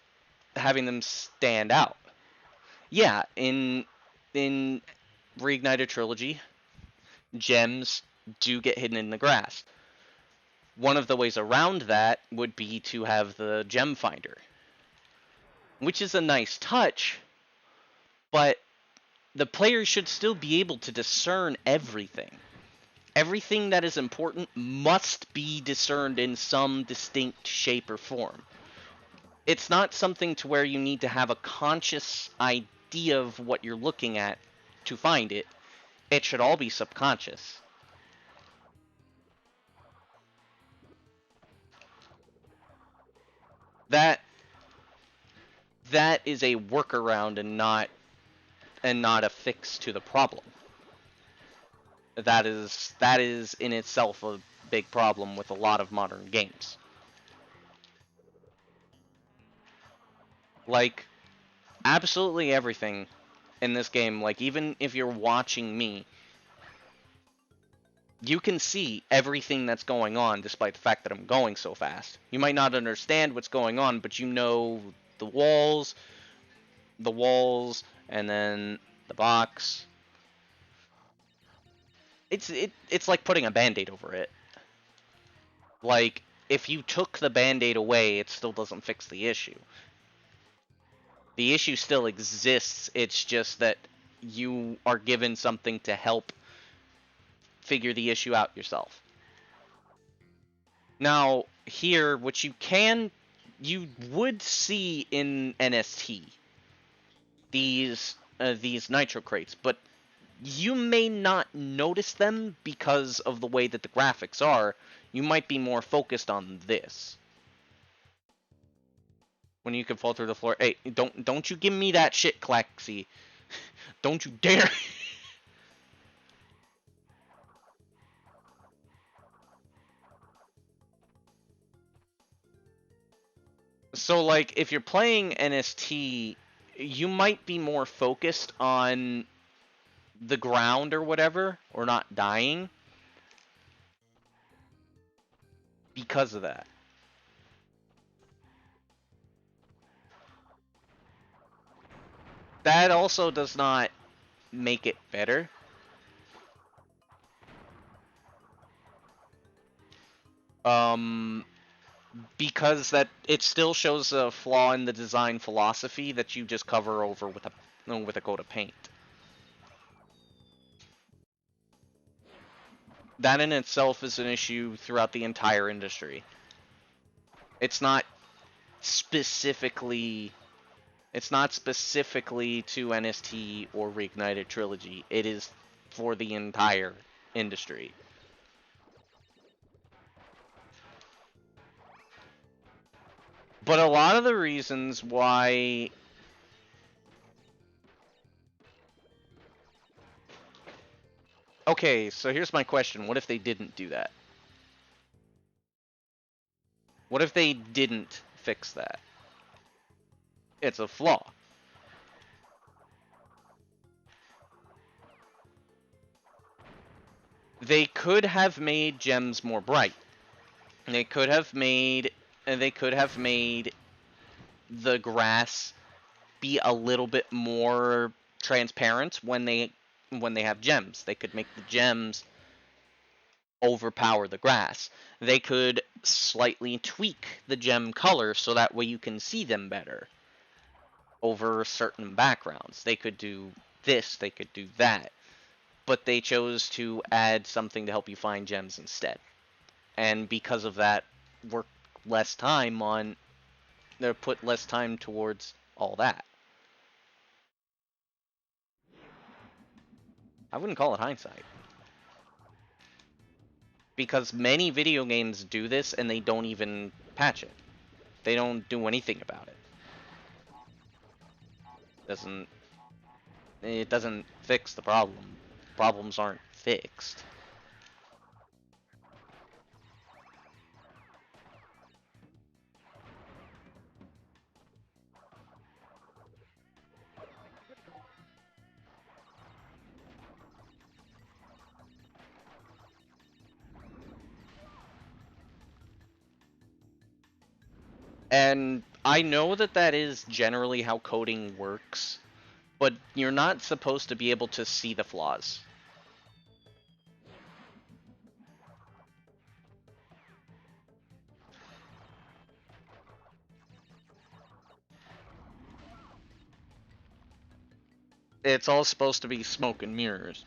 having them stand out. Yeah, in Reignited Trilogy, gems do get hidden in the grass. One of the ways around that would be to have the gem finder, which is a nice touch, but the player should still be able to discern everything. Everything that is important must be discerned in some distinct shape or form. It's not something to where you need to have a conscious idea of what you're looking at to find it. It should all be subconscious. That is a workaround and not a fix to the problem. That is in itself a big problem with a lot of modern games. Like, absolutely everything in this game, like even if you're watching me, you can see everything that's going on despite the fact that I'm going so fast. You might not understand what's going on, but you know the walls, and then the box. It's like putting a band-aid over it. Like, if you took the band-aid away, it still doesn't fix the issue. The issue still exists, it's just that you are given something to help figure the issue out yourself. Now, here, what you would see in NST, these nitro crates, but you may not notice them because of the way that the graphics are. You might be more focused on this. When you can fall through the floor. Hey, don't you give me that shit, Klaxy. Don't you dare. So, like, if you're playing NST, you might be more focused on the ground or whatever, or not dying, because of that. That also does not make it better. Because that it still shows a flaw in the design philosophy that you just cover over with a coat of paint. That in itself is an issue throughout the entire industry. It's not specifically to NST or Reignited Trilogy. It is for the entire industry. But a lot of the reasons why okay, so here's my question. What if they didn't do that? What if they didn't fix that? It's a flaw. They could have made gems more bright. They could have made the grass be a little bit more transparent when they have gems. They could make the gems overpower the grass. They could slightly tweak the gem color so that way you can see them better over certain backgrounds. They could do this, they could do that. But they chose to add something to help you find gems instead. And because of that, put less time towards all that. I wouldn't call it hindsight. Because many video games do this and they don't even patch it. They don't do anything about it. It doesn't fix the problem. Problems aren't fixed. And I know that that is generally how coding works, but you're not supposed to be able to see the flaws. It's all supposed to be smoke and mirrors.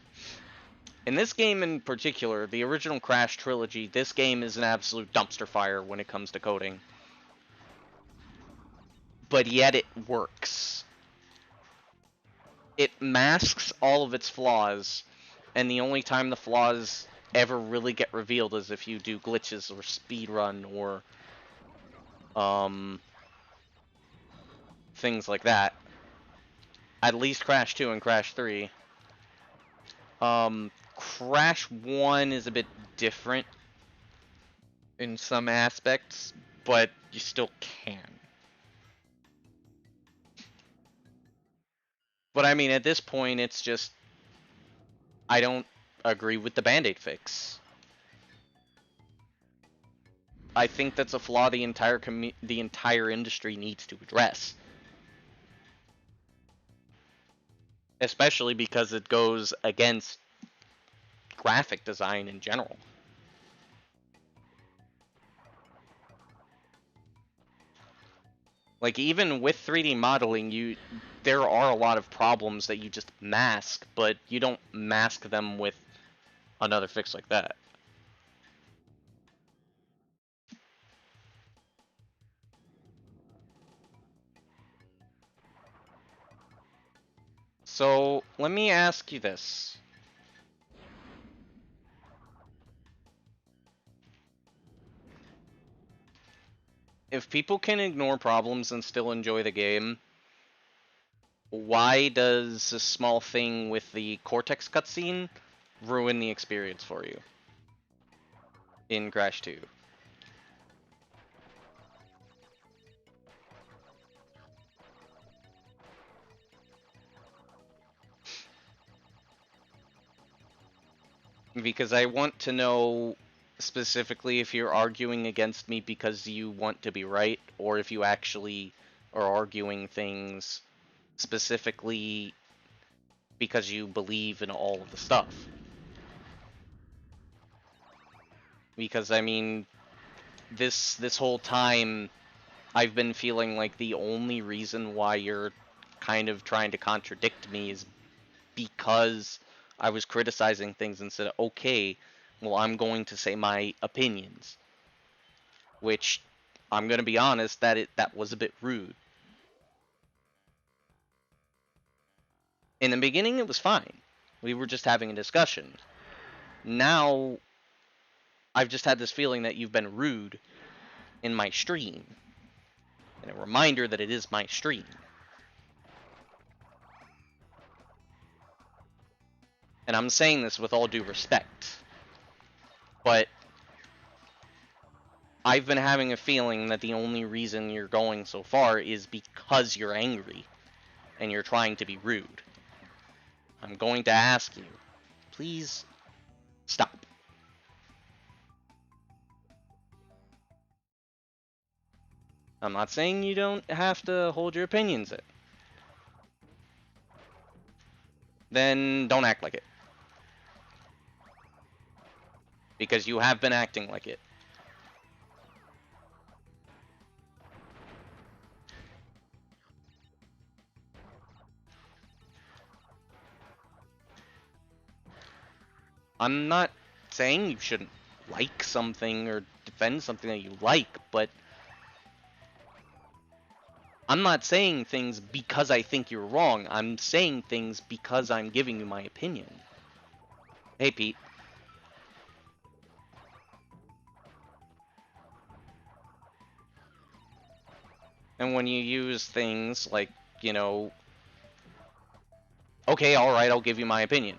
In this game in particular, the original Crash trilogy, this game is an absolute dumpster fire when it comes to coding. But yet it works. It masks all of its flaws, and the only time the flaws ever really get revealed is if you do glitches or speedrun or things like that. At least Crash 2 and Crash 3. Crash 1 is a bit different in some aspects, but you still can. But I mean, at this point, it's just I don't agree with the Band-Aid fix. I think that's a flaw the entire industry needs to address. Especially because it goes against graphic design in general. Like, even with 3D modeling, there are a lot of problems that you just mask, but you don't mask them with another fix like that. So, let me ask you this. If people can ignore problems and still enjoy the game, why does a small thing with the Cortex cutscene ruin the experience for you in Crash 2? Because I want to know specifically if you're arguing against me because you want to be right, or if you actually are arguing things specifically because you believe in all of the stuff. Because, I mean, this whole time, I've been feeling like the only reason why you're kind of trying to contradict me is because I was criticizing things and said, okay, well, I'm going to say my opinions. Which, I'm going to be honest, that was a bit rude. In the beginning, it was fine. We were just having a discussion. Now, I've just had this feeling that you've been rude in my stream. And a reminder that it is my stream. And I'm saying this with all due respect. But I've been having a feeling that the only reason you're going so far is because you're angry. And you're trying to be rude. I'm going to ask you, please stop. I'm not saying you don't have to hold your opinions in. Then don't act like it. Because you have been acting like it. I'm not saying you shouldn't like something or defend something that you like, but I'm not saying things because I think you're wrong. I'm saying things because I'm giving you my opinion. Hey, Pete. And when you use things like, you know, okay, alright, I'll give you my opinion.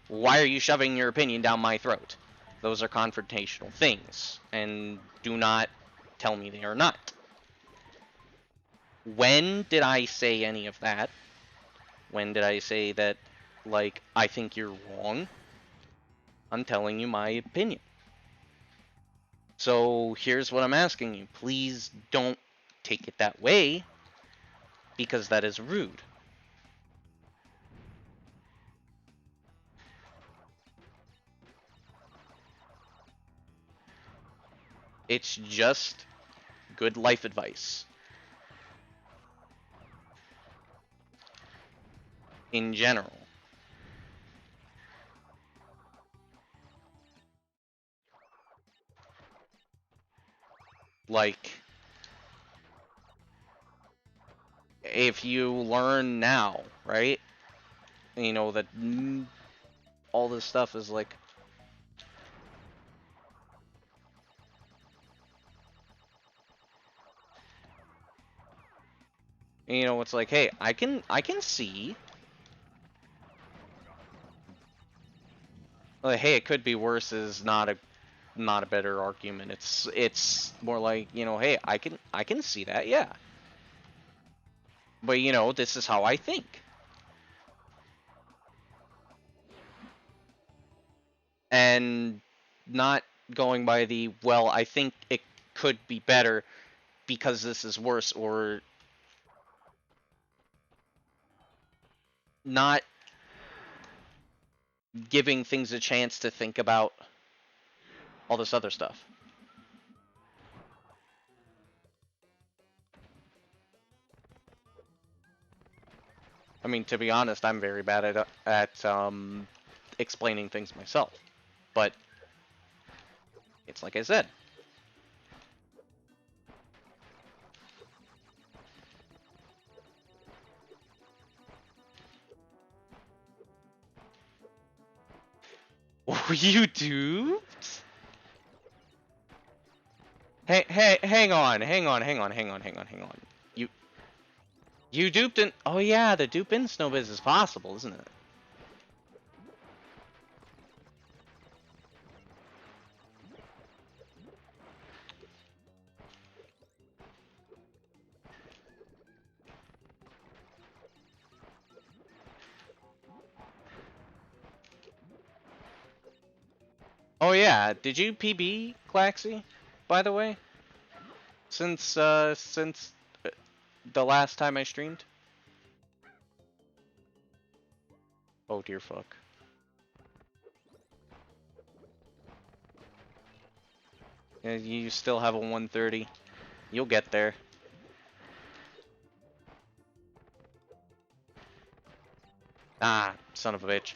Why are you shoving your opinion down my throat? Those are confrontational things, and do not tell me they are not. When did I say any of that? When did I say that, like, I think you're wrong? I'm telling you my opinion. So here's what I'm asking you. Please don't take it that way, because that is rude. It's just good life advice. In general. Like, if you learn now, right? You know, that all this stuff is like, you know, it's like, hey, I can see, like, hey, it could be worse is not a better argument. It's more like, you know, hey, I can see that, yeah. But, you know, this is how I think. and not going by the, well, I think it could be better because this is worse, or not giving things a chance to think about all this other stuff. I mean, to be honest, I'm very bad at explaining things myself, but it's like I said. You duped? Hey, hang on. You duped in. Oh yeah, the dupe in Snowbiz is possible, isn't it? Oh yeah, did you PB Claxy, by the way? Since the last time I streamed? Oh dear fuck. Yeah, you still have a 130. You'll get there. Ah, son of a bitch.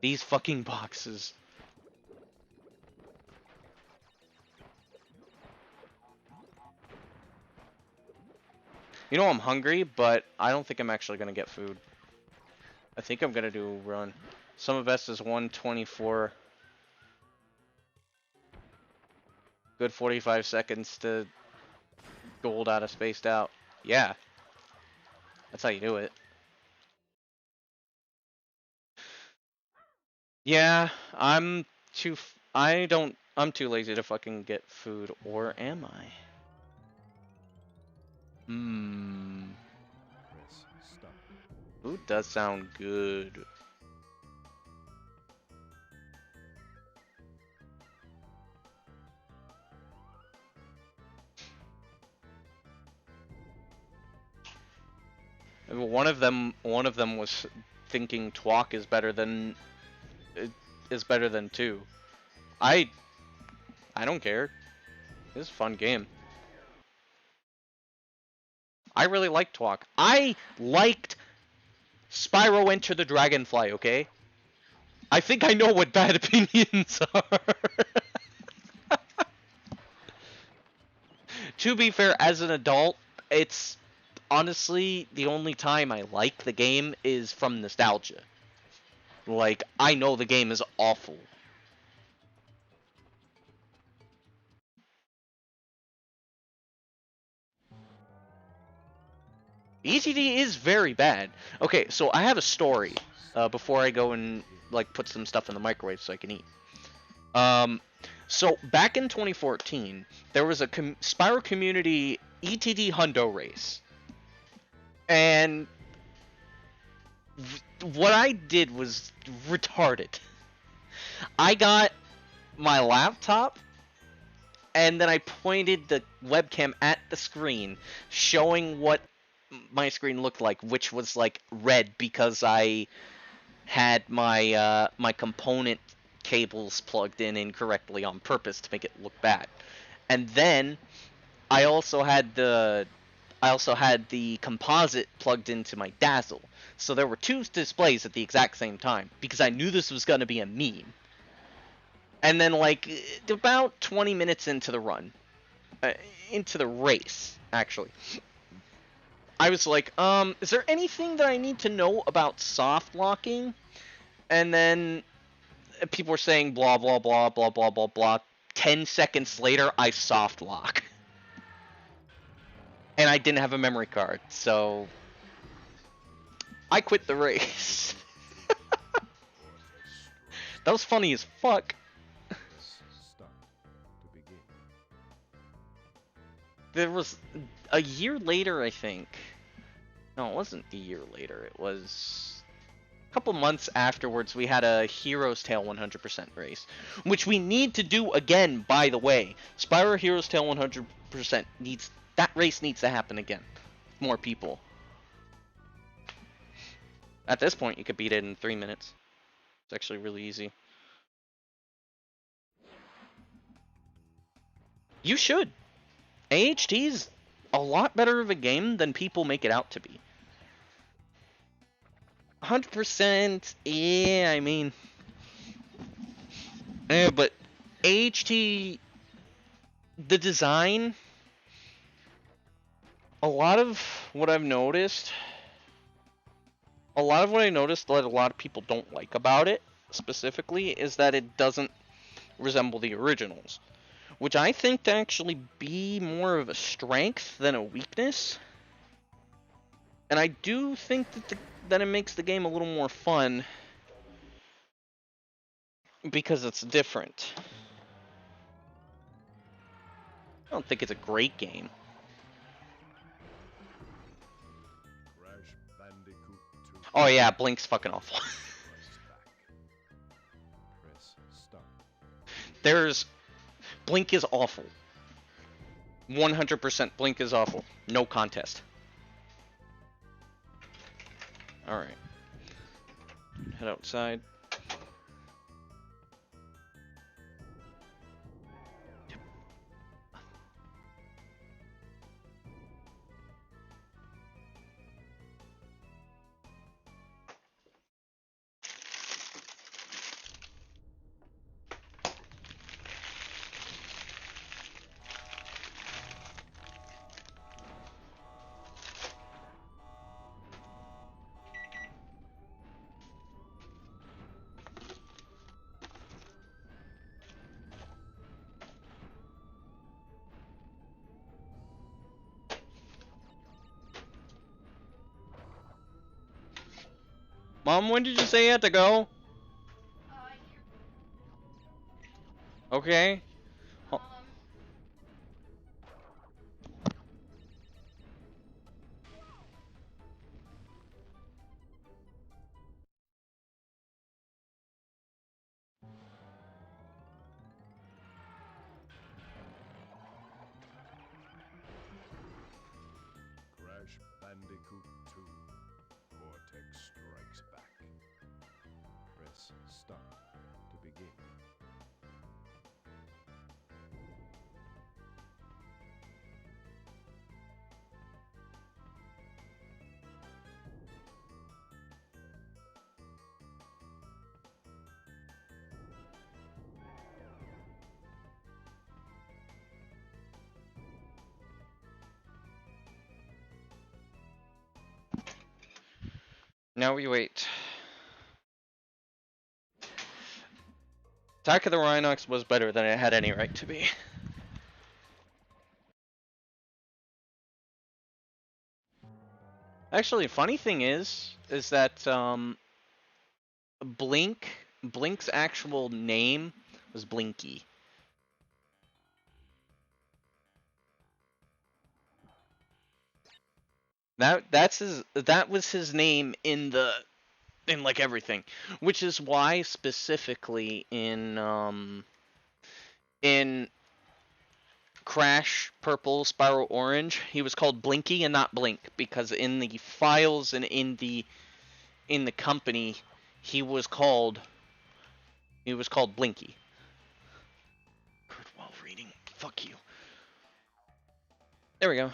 These fucking boxes. You know I'm hungry, but I don't think I'm actually gonna get food. I think I'm gonna do a run. Sum of S is 124. Good 45 seconds to gold out of spaced out. Yeah. That's how you do it. Yeah, I'm too too lazy to fucking get food, or am I? Food does sound good. One of them was thinking Twalk is better than 2. I don't care. It's a fun game. I really liked Twalk. I liked Spyro Enter the Dragonfly, okay? I think I know what bad opinions are. To be fair, as an adult, it's honestly the only time I like the game is from nostalgia. Like, I know the game is awful. ETD is very bad. Okay, so I have a story before I go and like put some stuff in the microwave so I can eat. So back in 2014, there was a Spyro Community ETD Hundo race, and what I did was retarded. I got my laptop, and then I pointed the webcam at the screen, showing what my screen looked like, which was like red because I had my my component cables plugged in incorrectly on purpose to make it look bad. And then I also had the composite plugged into my Dazzle. So there were 2 displays at the exact same time because I knew this was going to be a meme. And then like about 20 minutes into the run, into the race actually, I was like, is there anything that I need to know about soft locking? And then people were saying blah, blah, blah, blah, blah, blah, blah. 10 seconds later, I soft lock. And I didn't have a memory card, so I quit the race. That was funny as fuck. There was a year later, I think. No, it wasn't a year later. It was couple months afterwards, we had a Hero's Tale 100% race, which we need to do again, by the way. Spyro Hero's Tale 100% needs, that race needs to happen again. More people. At this point, you could beat it in 3 minutes. It's actually really easy. You should. AHT is a lot better of a game than people make it out to be. 100%, yeah, I mean... Yeah, but AHT... The design... A lot of what I noticed that a lot of people don't like about it, specifically, is that it doesn't resemble the originals. Which I think to actually be more of a strength than a weakness. And I do think that it makes the game a little more fun because it's different. I don't think it's a great game. Oh yeah, Blink's fucking awful. Blink is awful. 100% Blink is awful. No contest. Alright. Head outside. Mom, when did you say you had to go? Okay. Crash Bandicoot 2. Cortex Strikes Back. Press start to begin. Now we wait. Attack of the Rhinox was better than it had any right to be. Actually, funny thing is that Blink's actual name was Blinky. That was his name in like everything, which is why specifically in Crash Purple, Spyro Orange, he was called Blinky and not Blink, because in the files and in the company he was called Blinky. Heard while reading. Fuck you. There we go.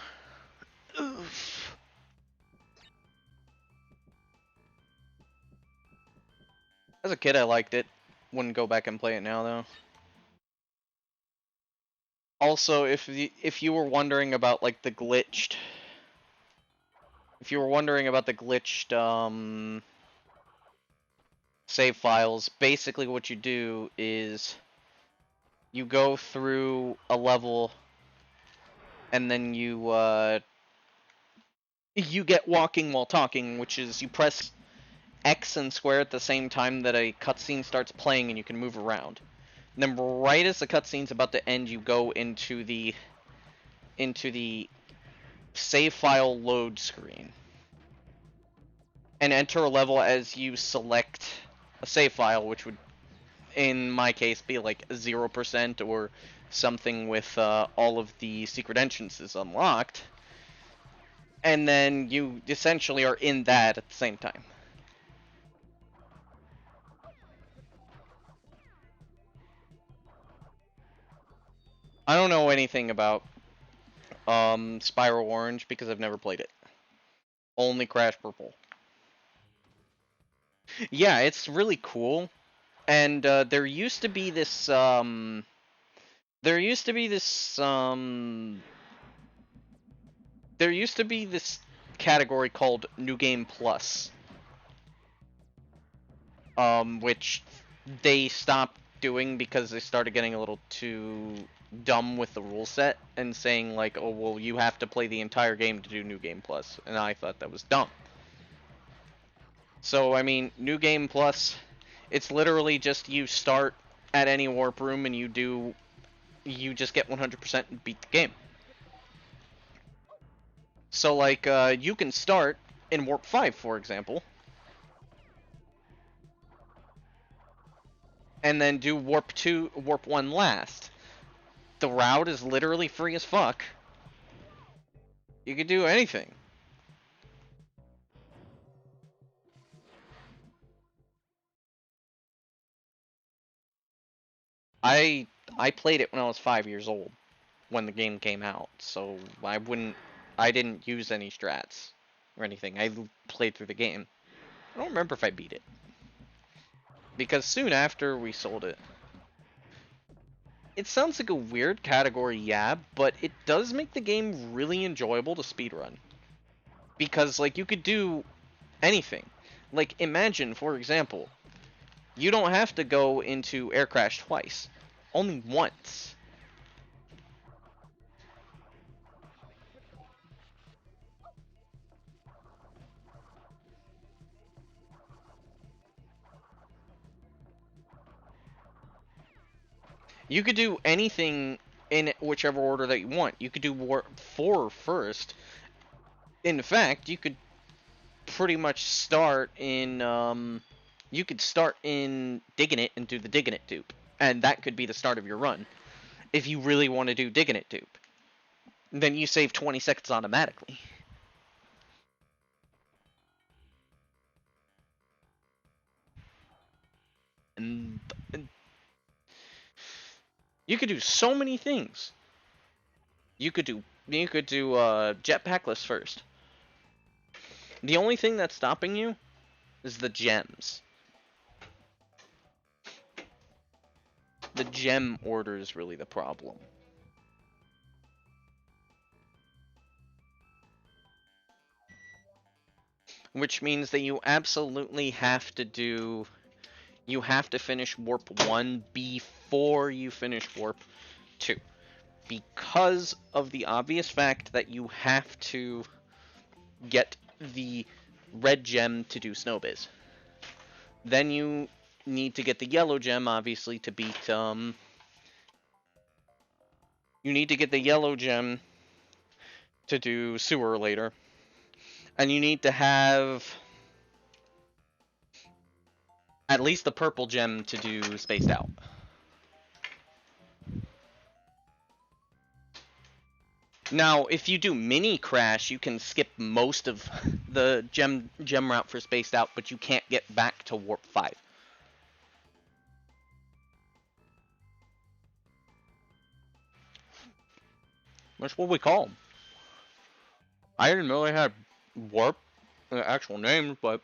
Oof. As a kid, I liked it. Wouldn't go back and play it now, though. Also, if you were wondering about like the glitched, save files, basically what you do is you go through a level, and then you get walking while talking, which is you press X and square at the same time that a cutscene starts playing and you can move around. And then right as the cutscene's about to end, you go into the save file load screen. and enter a level as you select a save file, which would, in my case, be like 0% or something with all of the secret entrances unlocked. And then you essentially are in that at the same time. I don't know anything about Spiral Orange because I've never played it. Only Crash Purple. Yeah, it's really cool. And there used to be this there used to be this category called New Game Plus, which they stopped doing because they started getting a little too dumb with the rule set and saying like, oh well, you have to play the entire game to do New Game Plus, and I thought that was dumb. So I mean, New Game Plus, it's literally just you start at any warp room and you just get 100% and beat the game. So like, you can start in Warp 5, for example, and then do Warp 1 last. The route is literally free as fuck. You could do anything. I played it when I was 5 years old, when the game came out, so I didn't use any strats or anything. I played through the game. I don't remember if I beat it, because soon after we sold it. It sounds like a weird category, yeah, but it does make the game really enjoyable to speedrun. Because, like, you could do anything. Like, imagine, for example, you don't have to go into Air Crash twice. Only once. You could do anything in whichever order that you want. You could do Warp 4 first. In fact, you could pretty much start in, you could start in Digging It and do the Digging It dupe. And that could be the start of your run. If you really want to do Digging It dupe. Then you save 20 seconds automatically. And you could do so many things. You could do jetpackless first. The only thing that's stopping you is the gems. The gem order is really the problem. Which means that you absolutely have to finish Warp 1 before you finish Warp 2. Because of the obvious fact that you have to get the red gem to do Snowbiz. Then you need to get the yellow gem, obviously, to beat, you need to get the yellow gem to do Sewer later. And you need to have at least the purple gem to do Spaced Out. Now, if you do Mini Crash, you can skip most of the gem route for Spaced Out, but you can't get back to Warp 5. That's what we call them. I didn't know they had Warp, actual names, but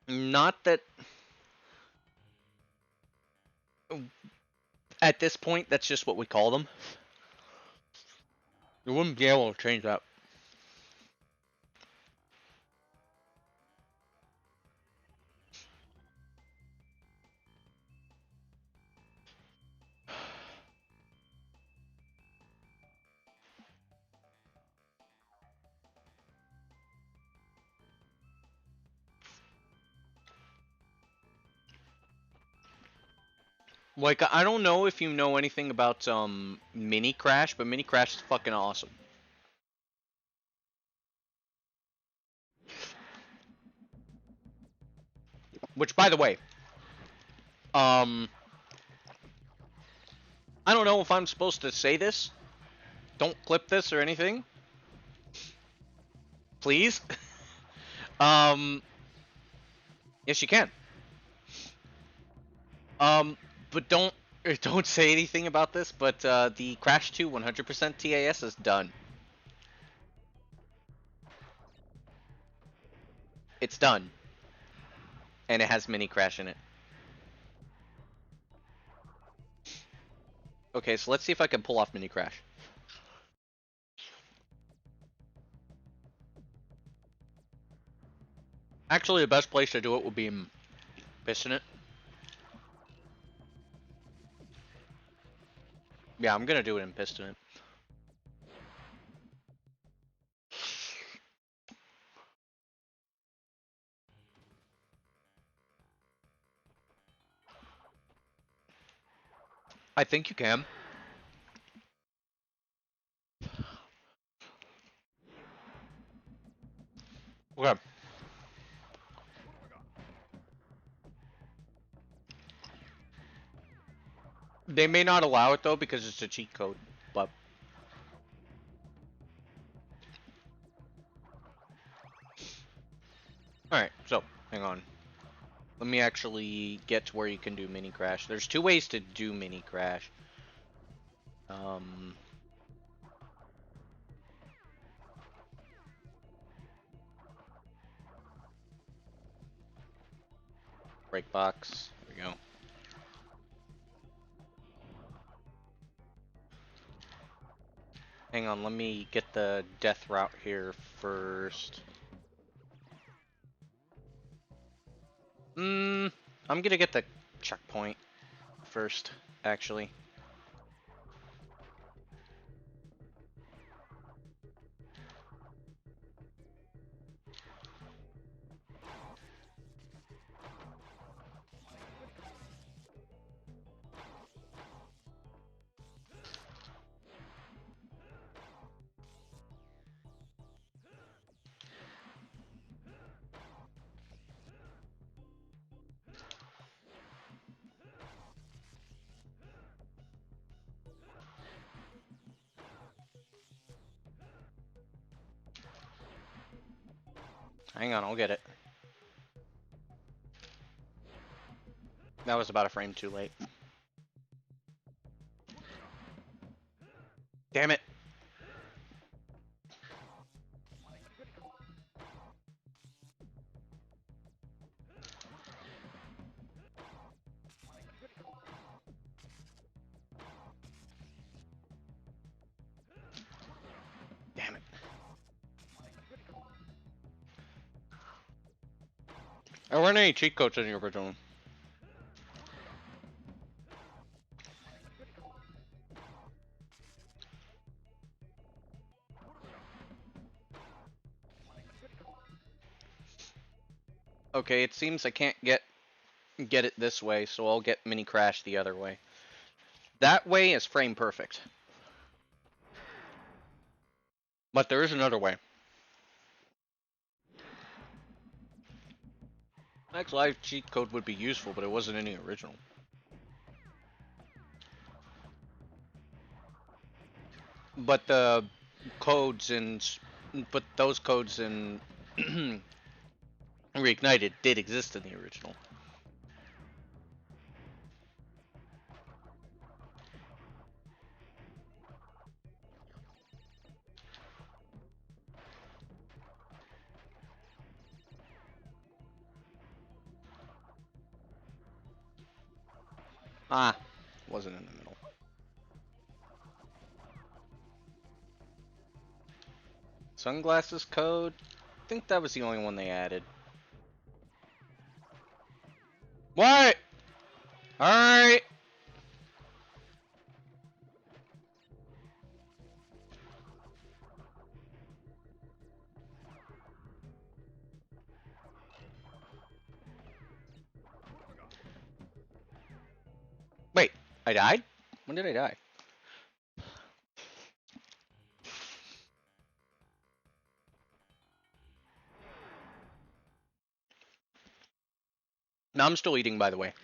not that. At this point, that's just what we call them. You wouldn't be able to change that. Like, I don't know if you know anything about Mini Crash, but Mini Crash is fucking awesome. Which, by the way, I don't know if I'm supposed to say this. Don't clip this or anything. Please. um, yes, you can. But don't say anything about this. But the Crash 2 100% TAS is done. It's done, and it has mini Crash in it. Okay, so let's see if I can pull off mini Crash. Actually, the best place to do it would be in Piston It. Yeah, I'm gonna do it in Piston It. I think you can. Okay. They may not allow it though because it's a cheat code, but alright, so hang on. Let me actually get to where you can do mini Crash. There's two ways to do mini Crash. Break box. There we go. Hang on, let me get the death route here first. I'm gonna get the checkpoint first, actually. Hang on, I'll get it. That was about a frame too late. Damn it. Damn it. There weren't any cheat codes in the original. Okay, it seems I can't get it this way, so I'll get mini Crash the other way. That way is frame perfect. But there is another way. Max Live cheat code would be useful, but it wasn't in the original. But the codes and but those codes in Reignited did exist in the original. Ah, wasn't in the middle. Sunglasses code? I think that was the only one they added. What? Alright. Wait, I died? When did I die? No, I'm still eating, by the way.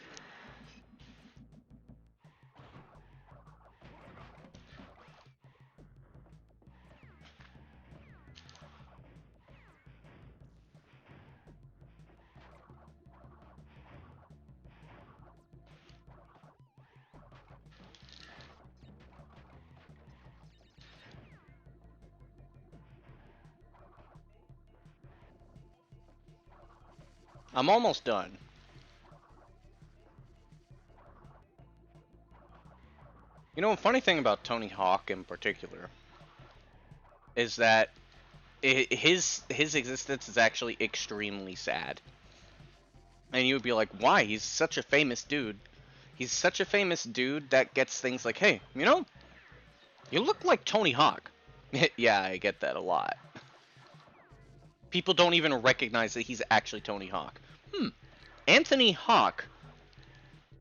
I'm almost done. You know, a funny thing about Tony Hawk in particular is that his existence is actually extremely sad. And you would be like, why? He's such a famous dude. He's such a famous dude that gets things like, hey, you know, you look like Tony Hawk. Yeah, I get that a lot. People don't even recognize that he's actually Tony Hawk. Anthony Hawk.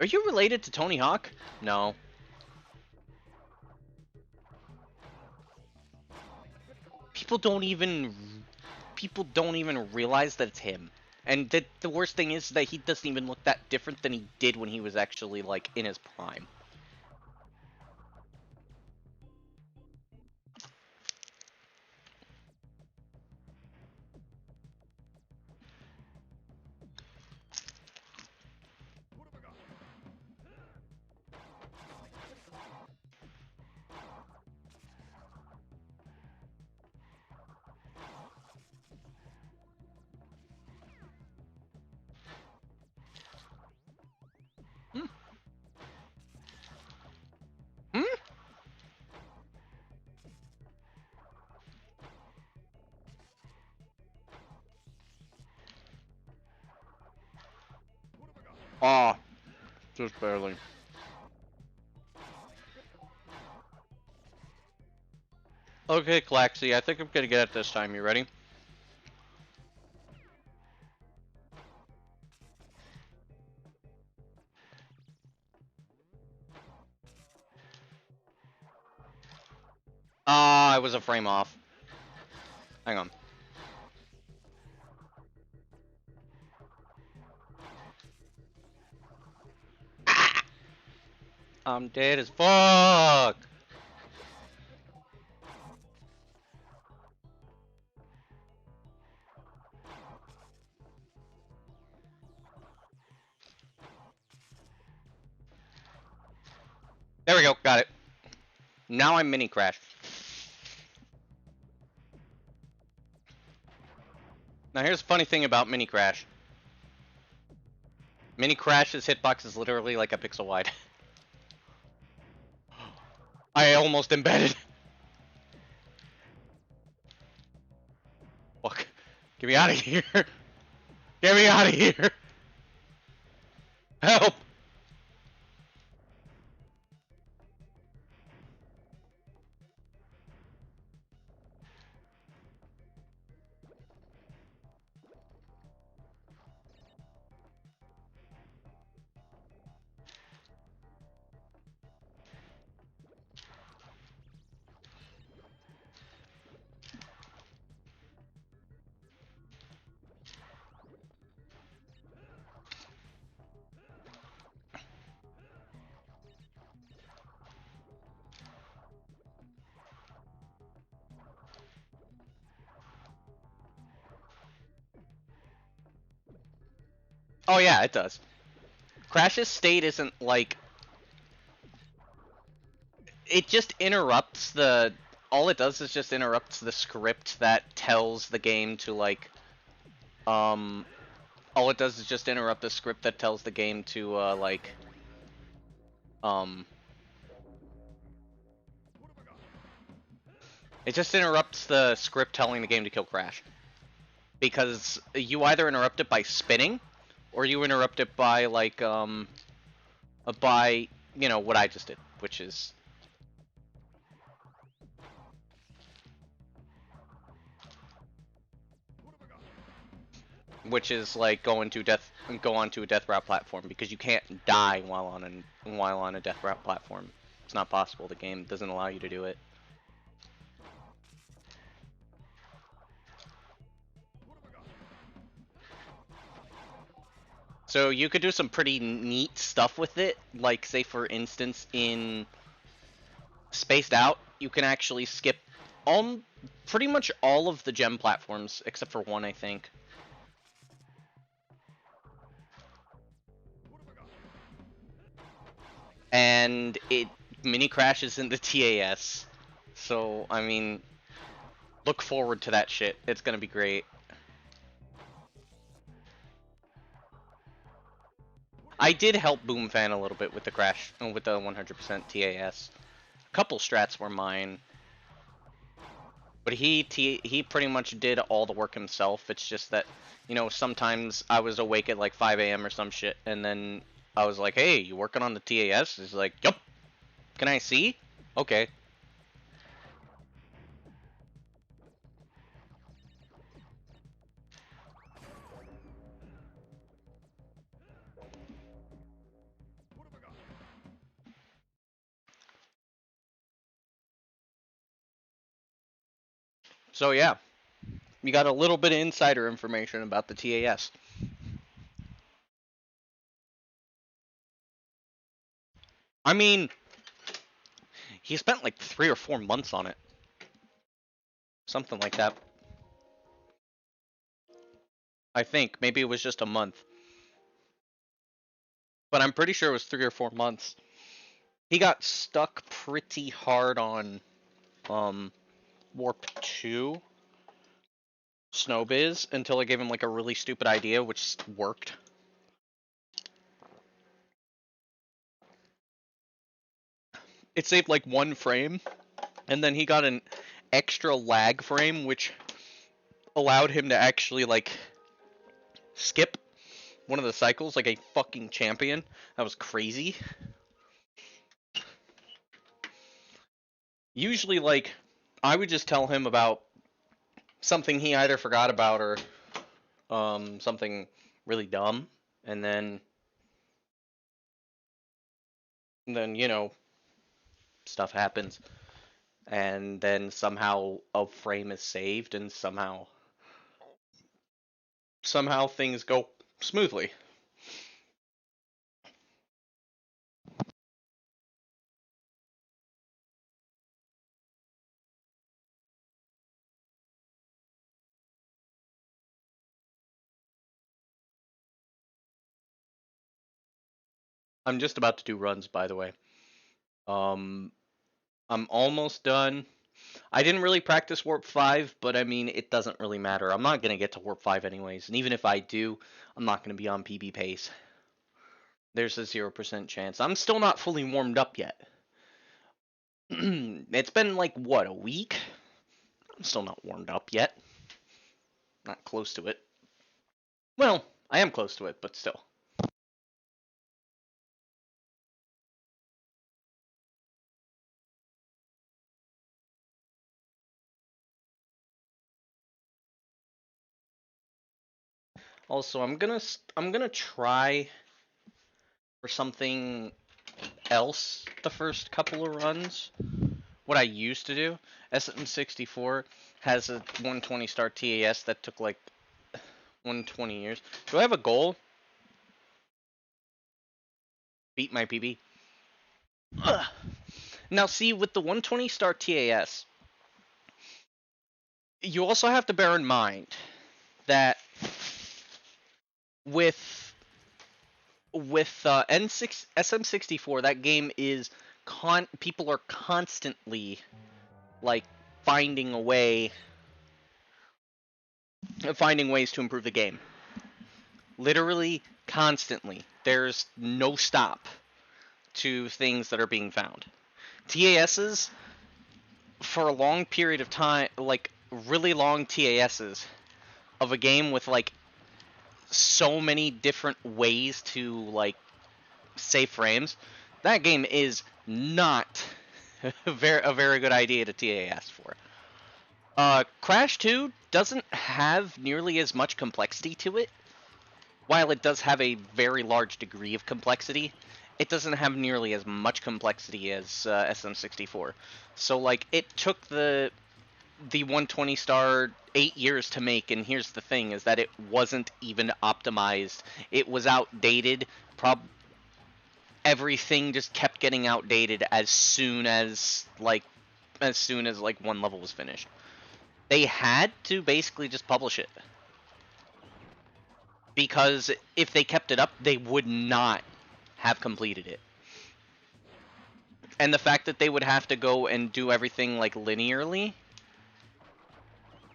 Are you related to Tony Hawk? No. People don't even realize that it's him. And the worst thing is that he doesn't even look that different than he did when he was actually, like, in his prime. Hmm? Hmm? Ah, just barely. Okay, Klaxy, I think I'm gonna get it this time. You ready? Ah, I was a frame off. Hang on. I'm dead as fuck. There we go, got it. Now I'm mini crash. Now here's the funny thing about mini crash. Mini crash's hitbox is literally like a pixel wide. I almost embedded. Fuck. Get me out of here. Get me out of here. Help. Oh yeah, it does. Crash's state isn't like... It just interrupts the... All it does is just interrupts the script that tells the game to, like... All it does is just interrupt the script that tells the game to, like... It just interrupts the script telling the game to kill Crash. Because you either interrupt it by spinning, or you interrupt it by, like, by, you know, what I just did, which is... Which is like go onto a death route platform, because you can't die while on a death route platform. It's not possible. The game doesn't allow you to do it. So you could do some pretty neat stuff with it, like say for instance in Spaced Out, you can actually skip all, pretty much all of the gem platforms, except for one, I think. And it mini crashes into TAS. So, I mean, look forward to that shit. It's gonna be great. I did help Boomfan a little bit with the crash, with the 100% TAS. A couple strats were mine. But he pretty much did all the work himself. It's just that, you know, sometimes I was awake at like 5 a.m. or some shit, and then I was like, hey, you working on the TAS? He's like, yup. Can I see? Okay. So yeah, you got a little bit of insider information about the TAS. I mean, he spent like 3 or 4 months on it. Something like that. I think. Maybe it was just a month. But I'm pretty sure it was 3 or 4 months. He got stuck pretty hard on Warp 2 Snowbiz until I gave him like a really stupid idea, which worked. It saved like 1 frame, and then he got an extra lag frame, which allowed him to actually like skip one of the cycles like a fucking champion. That was crazy. Usually, like, I would just tell him about something he either forgot about or something really dumb, and then you know, stuff happens, and then somehow a frame is saved, and somehow things go smoothly. I'm just about to do runs, by the way. I'm almost done. I didn't really practice Warp 5, but I mean, it doesn't really matter. I'm not going to get to Warp 5 anyways, and even if I do, I'm not going to be on PB pace. There's a 0% chance. I'm still not fully warmed up yet. It's been like, what, a week? I'm still not warmed up yet. Not close to it. Well, I am close to it, but still. Also, I'm gonna try for something else the first couple of runs. What I used to do, SM64 has a 120 star TAS that took like 120 years. Do I have a goal? Beat my PB. Ugh. Now see, with the 120 star TAS, you also have to bear in mind that with N6 SM64, that game is people are constantly like finding ways to improve the game. Literally constantly. There's no stop to things that are being found. TASs for a long period of time, like really long TASs of a game with like so many different ways to like save frames, that game is not a very good idea to TAS for. Crash 2 doesn't have nearly as much complexity to it. While it does have a very large degree of complexity, it doesn't have nearly as much complexity as SM64. So like it took the the 120 star 8 years to make, and here's the thing, is that it wasn't even optimized. It was outdated. Everything just kept getting outdated as soon as like one level was finished. They had to basically just publish it. Because if they kept it up, they would not have completed it. And the fact that they would have to go and do everything like linearly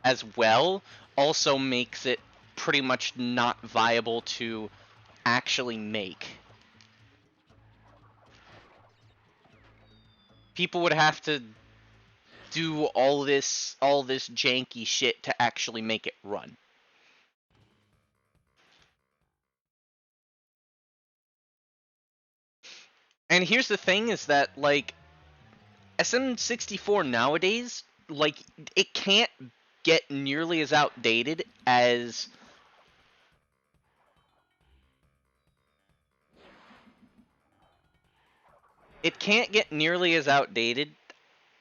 as well also makes it pretty much not viable to actually make. People would have to do all this janky shit to actually make it run. And here's the thing, is that like SM64 nowadays, like, it can't get nearly as outdated as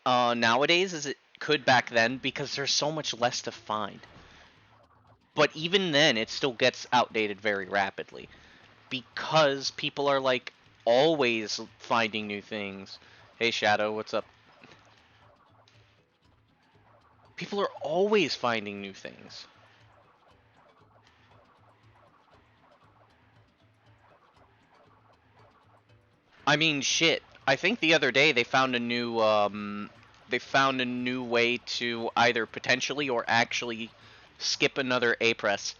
nowadays as it could back then, because there's so much less to find. But even then, it still gets outdated very rapidly, because people are like always finding new things. Hey Shadow, what's up? People are always finding new things. I mean, shit. I think the other day they found a new way to either potentially or actually skip another A-press.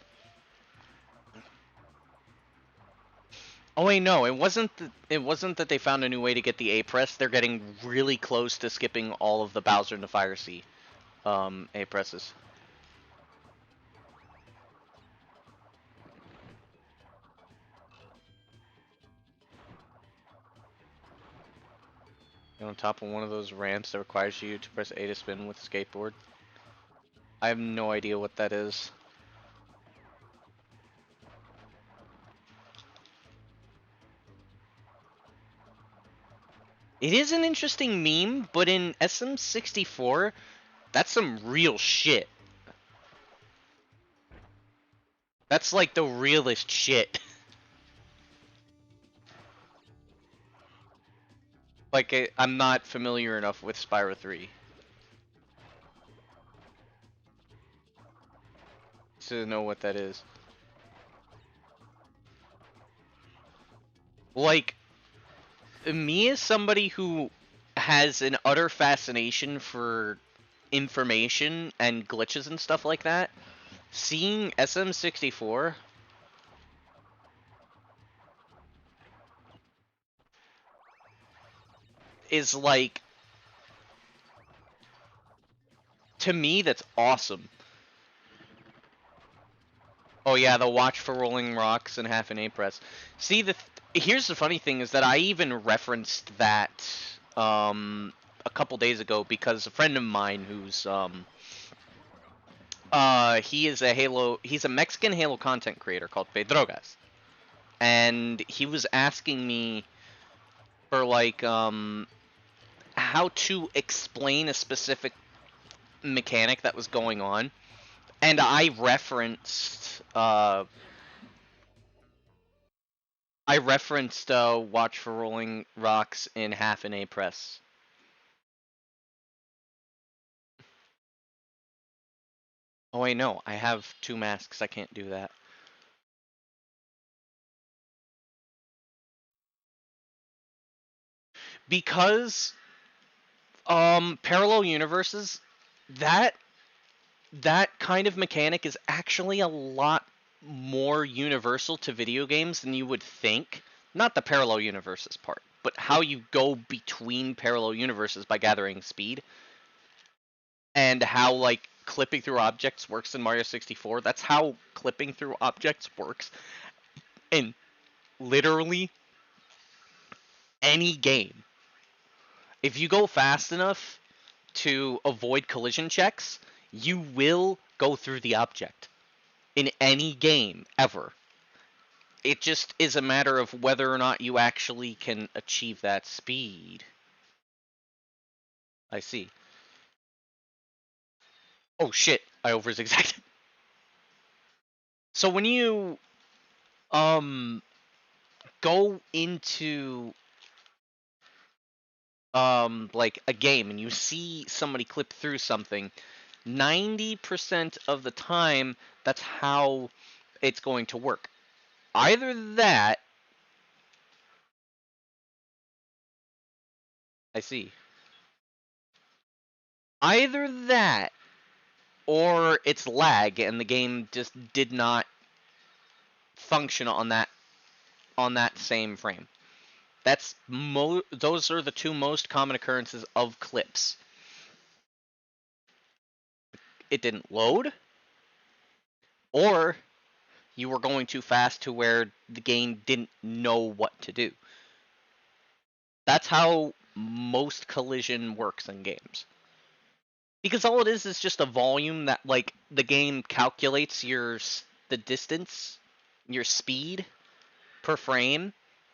Oh wait, no, it wasn't that they found a new way to get the A-press. They're getting really close to skipping all of the Bowser in the Fire Sea A-presses. You're on top of one of those ramps that requires you to press A to spin with a skateboard. I have no idea what that is. It is an interesting meme, but in SM64, that's some real shit. That's like the realest shit. Like, I'm not familiar enough with Spyro 3 to know what that is. Like, me as somebody who has an utter fascination for information and glitches and stuff like that, seeing SM64 is like, to me, that's awesome. Oh yeah, the watch for rolling rocks and half an A-press. See, here's the funny thing, is that I even referenced that a couple days ago, because a friend of mine who's he's a Mexican Halo content creator called Pedrogas. And he was asking me for like how to explain a specific mechanic that was going on. And I referenced watch for rolling rocks in half an A-press. Oh wait, no, I have 2 masks, I can't do that. Because parallel universes, that kind of mechanic is actually a lot more universal to video games than you would think. Not the parallel universes part, but how you go between parallel universes by gathering speed. And how, like, clipping through objects works in Mario 64. That's how clipping through objects works in literally any game. If you go fast enough to avoid collision checks, you will go through the object in any game ever. It just is a matter of whether or not you actually can achieve that speed. I see. Oh shit, I over zigzagged. So when you go into like a game and you see somebody clip through something, 90% of the time that's how it's going to work. Either that, I see. Either that or it's lag and the game just did not function on that same frame. Those are the two most common occurrences of clips. It didn't load, or you were going too fast to where the game didn't know what to do. That's how most collision works in games. Because all it is just a volume that, like, the game calculates the distance, your speed per frame,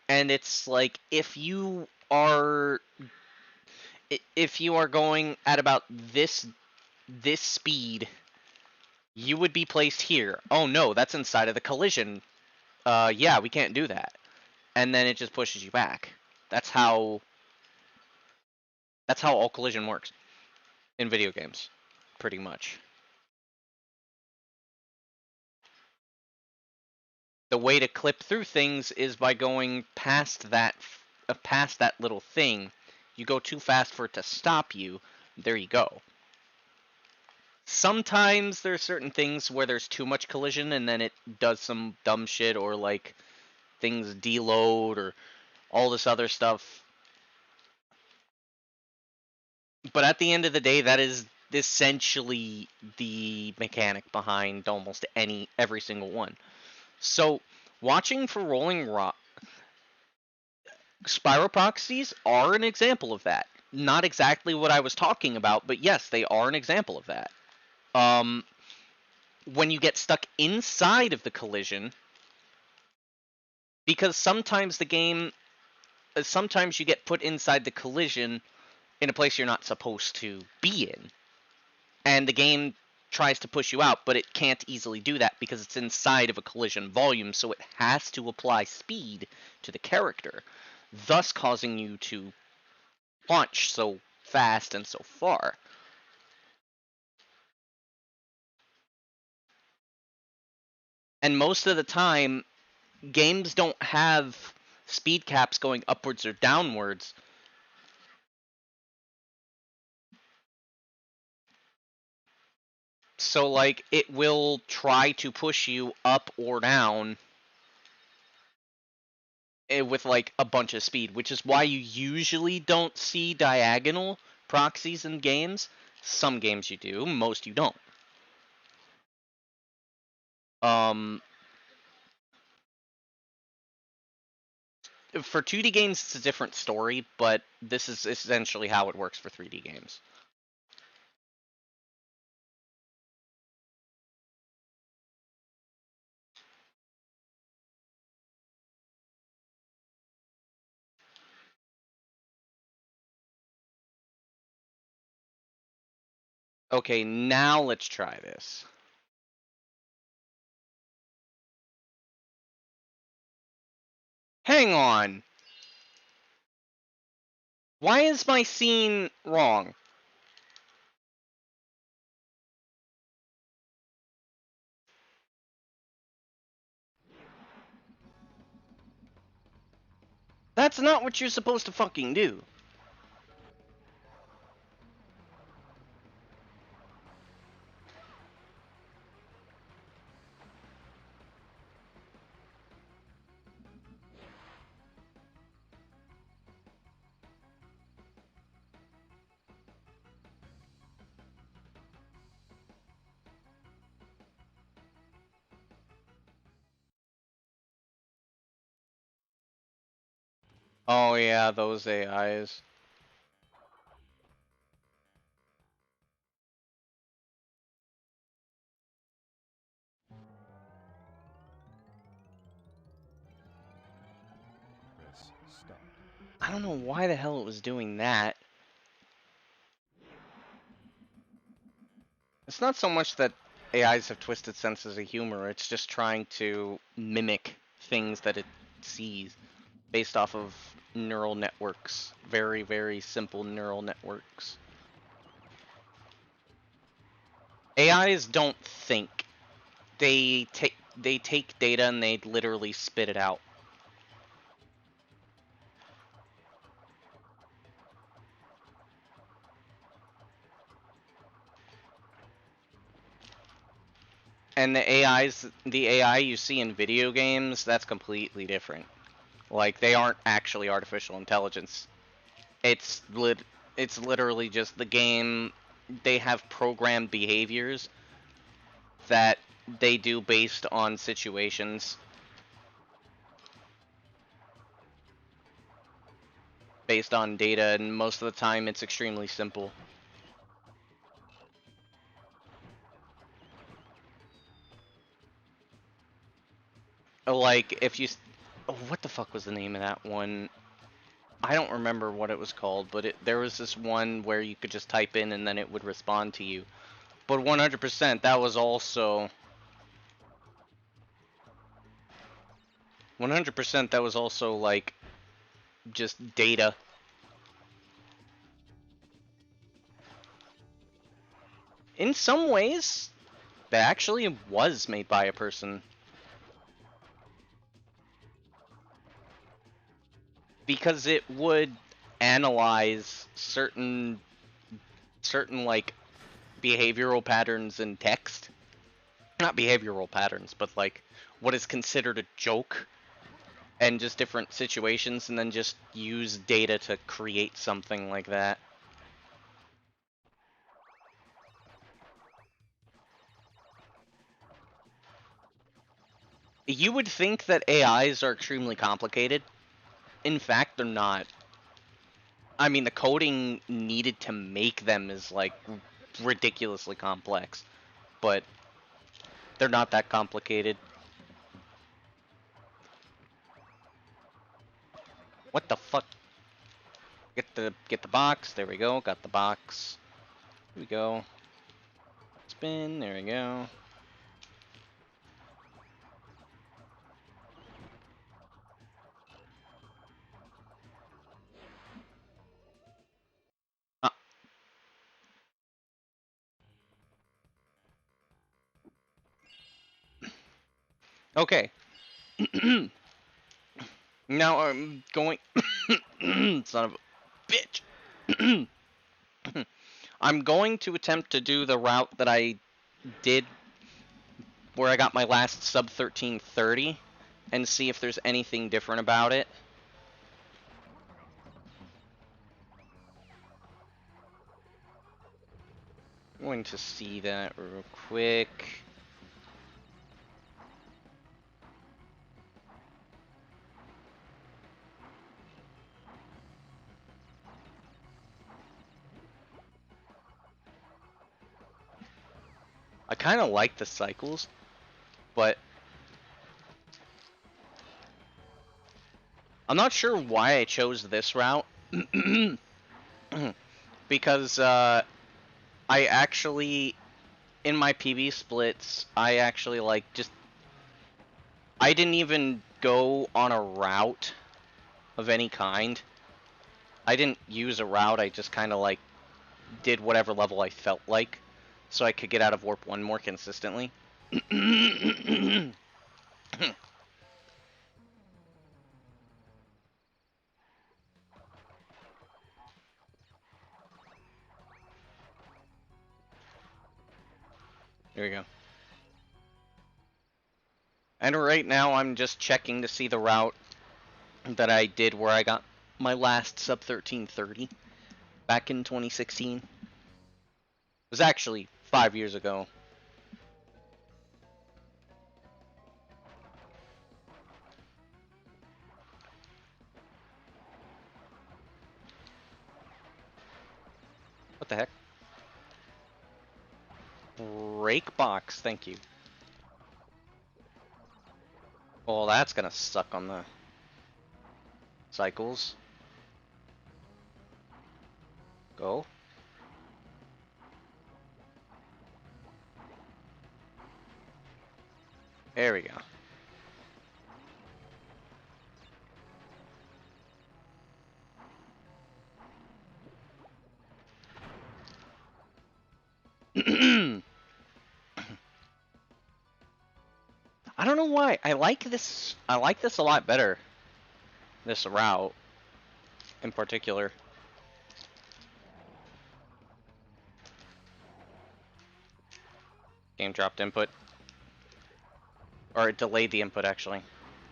and it's like if you are going at about this speed, you would be placed here. Oh no, that's inside of the collision. Yeah, we can't do that. And then it just pushes you back. That's how all collision works in video games, pretty much. The way to clip through things is by going past that little thing. You go too fast for it to stop you. There you go. Sometimes there's certain things where there's too much collision and then it does some dumb shit, or like things deload or all this other stuff. But at the end of the day, that is essentially the mechanic behind almost every single one. So, watching for Rolling Rock, Spyro proxies are an example of that. Not exactly what I was talking about, but yes, they are an example of that. When you get stuck inside of the collision, because sometimes you get put inside the collision in a place you're not supposed to be in, and the game tries to push you out, but it can't easily do that because it's inside of a collision volume, so it has to apply speed to the character, thus causing you to launch so fast and so far. And most of the time, games don't have speed caps going upwards or downwards. So, like, it will try to push you up or down with, like, a bunch of speed, which is why you usually don't see diagonal proxies in games. Some games you do, most you don't. For 2D games, it's a different story, but this is essentially how it works for 3D games. Okay, now let's try this. Hang on. Why is my scene wrong? That's not what you're supposed to fucking do. Oh yeah, those AIs. Press stop. I don't know why the hell it was doing that. it's not so much that AIs have twisted senses of humor, it's just trying to mimic things that it sees based off of neural networks. Very, very simple neural networks. AIs don't think. They take data and they literally spit it out. And the AI you see in video games, that's completely different. Like, they aren't actually artificial intelligence. It's literally just the game. They have programmed behaviors that they do based on situations, based on data, and most of the time it's extremely simple. Like, if you... Oh, what the fuck was the name of that one? I don't remember what it was called, but there was this one where you could just type in and then it would respond to you. But 100%, that was also... 100% that was also, like, just data. In some ways, that actually was made by a person. Because it would analyze certain like behavioral patterns in text. Not behavioral patterns, but like what is considered a joke and just different situations, and then just use data to create something like that. You would think that AIs are extremely complicated. In fact, they're not. I mean, the coding needed to make them is, like, ridiculously complex. But they're not that complicated. What the fuck? Get the box. There we go. Got the box. Here we go. Spin. There we go. Okay. Now I'm going... Son of a bitch. I'm going to attempt to do the route that I did where I got my last sub 1330 and see if there's anything different about it. I'm going to see that real quick. I kind of like the cycles, but I'm not sure why I chose this route. Because I actually, in my PB splits, I actually like just... I didn't even go on a route of any kind. I didn't use a route, I just kind of like did whatever level I felt like, so I could get out of Warp 1 more consistently. Here we go. And right now I'm just checking to see the route that I did where I got my last sub 1330 back in 2016. It was actually 5 years ago. What the heck? Break box, thank you. Well, that's gonna suck on the cycles. Go. There we go. I don't know why. I like this. I like this a lot better. This route, in particular. Game dropped input, or it delayed the input. Actually,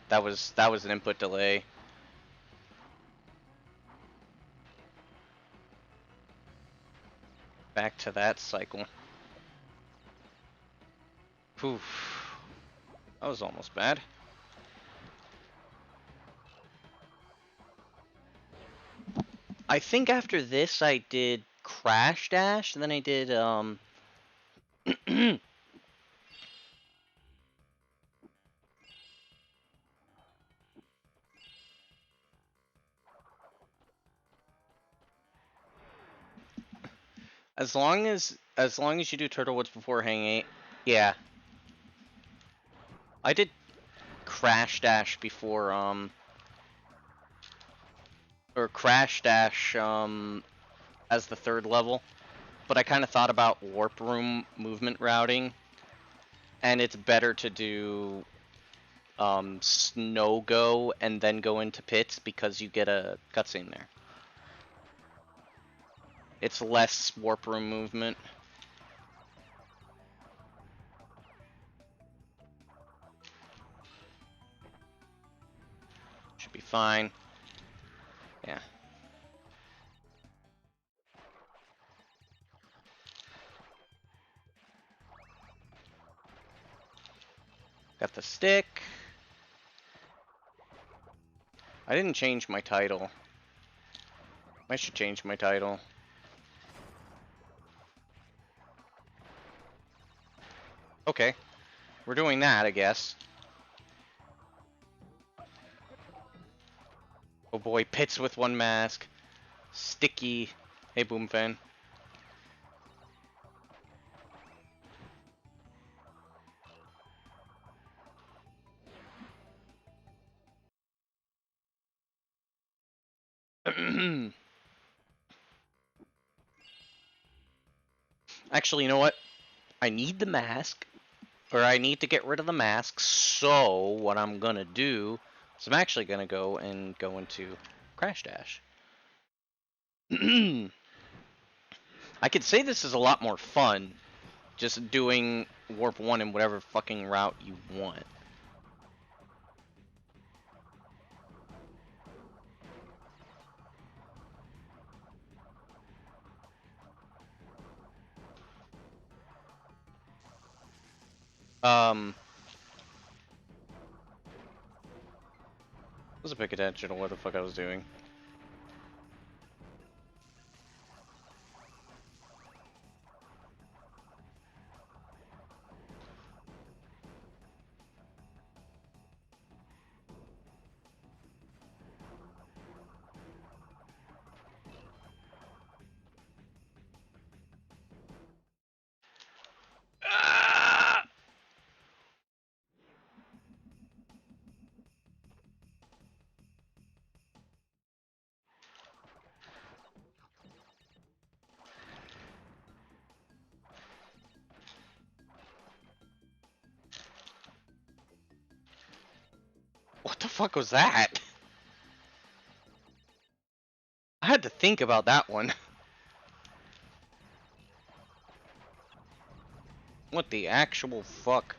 that was an input delay. Back to that cycle. Poof. That was almost bad. I think after this I did Crash Dash, and then I did as long as you do Turtlewoods before Hang 8, yeah. I did Crash Dash before or Crash Dash as the third level, but I kind of thought about Warp Room movement routing, and it's better to do Snow Go and then go into pits because you get a cutscene there. It's less Warp Room movement. Should be fine. Yeah. Got the stick. I didn't change my title. I should change my title. Okay. We're doing that, I guess. Oh boy, pits with one mask. Sticky. Hey, Boom Fan. Actually, you know what? I need the mask, or I need to get rid of the mask, so what I'm gonna do is I'm actually gonna go into Crash Dash. I could say this is a lot more fun, just doing Warp 1 in whatever fucking route you want. Wasn't paying attention to what the fuck I was doing. Ah! What the fuck was that? I had to think about that one. What the actual fuck?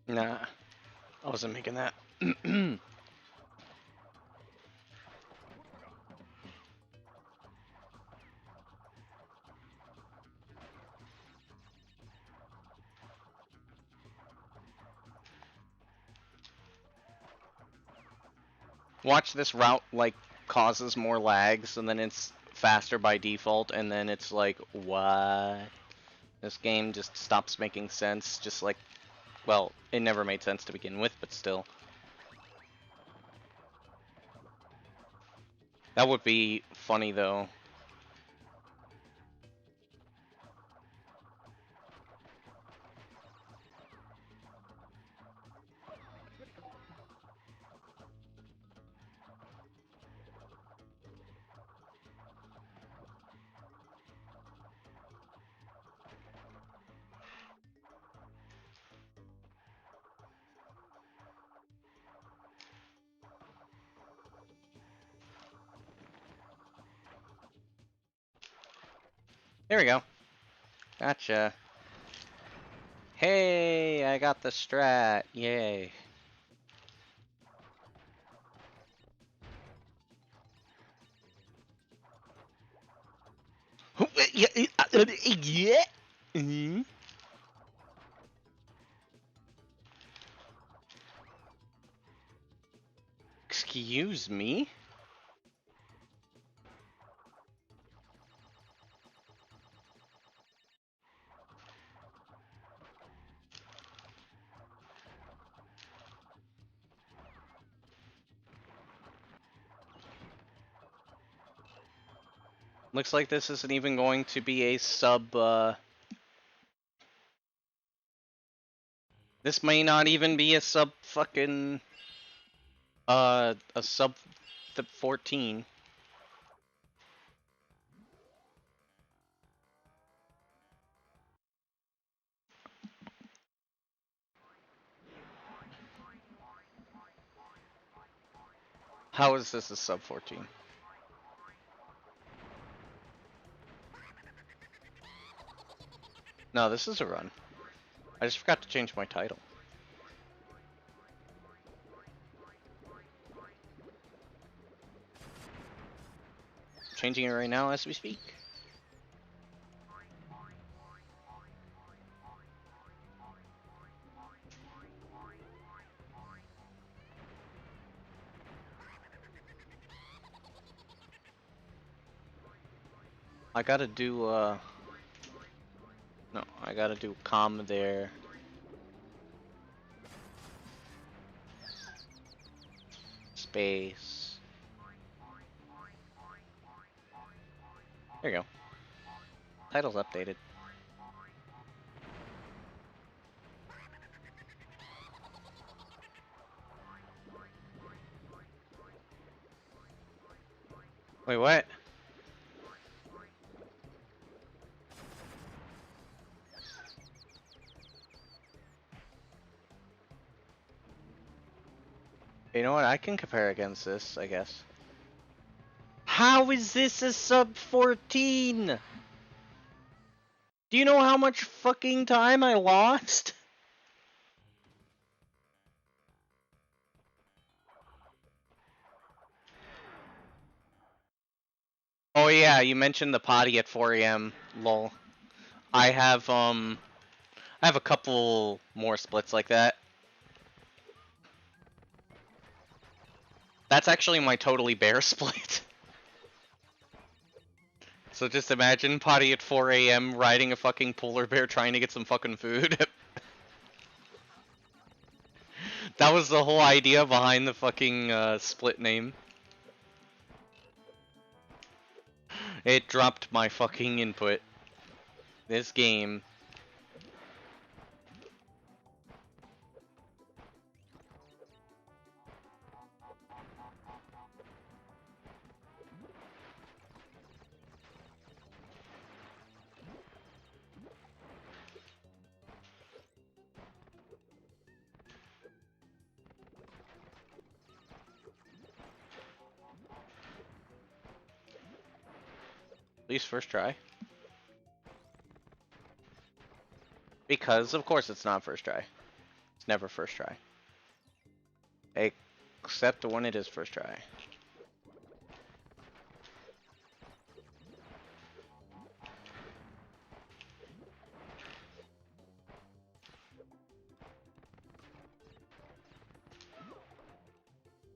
Nah, I wasn't making that. Watch this route, like, causes more lags, and then it's faster by default, and then it's like, what? This game just stops making sense, just like, well, it never made sense to begin with, but still. That would be funny, though. There we go. Gotcha. Hey, I got the strat. Yay. Yeah. Excuse me? Looks like this isn't even going to be a sub, this may not even be a sub fucking, a sub 14. How is this a sub 14? No, this is a run. I just forgot to change my title. Changing it right now as we speak. I gotta do, no, I gotta do comm there. Space. There you go. Title's updated. Wait, what? You know what? I can compare against this, I guess. How is this a sub 14? Do you know how much fucking time I lost? Oh yeah, you mentioned the potty at 4 AM. Lol. I have a couple more splits like that. That's actually my totally bear split. So just imagine potty at 4 AM riding a fucking polar bear trying to get some fucking food. That was the whole idea behind the fucking split name. It dropped my fucking input. This game. At least first try. Because of course it's not first try. It's never first try. Except when it is first try.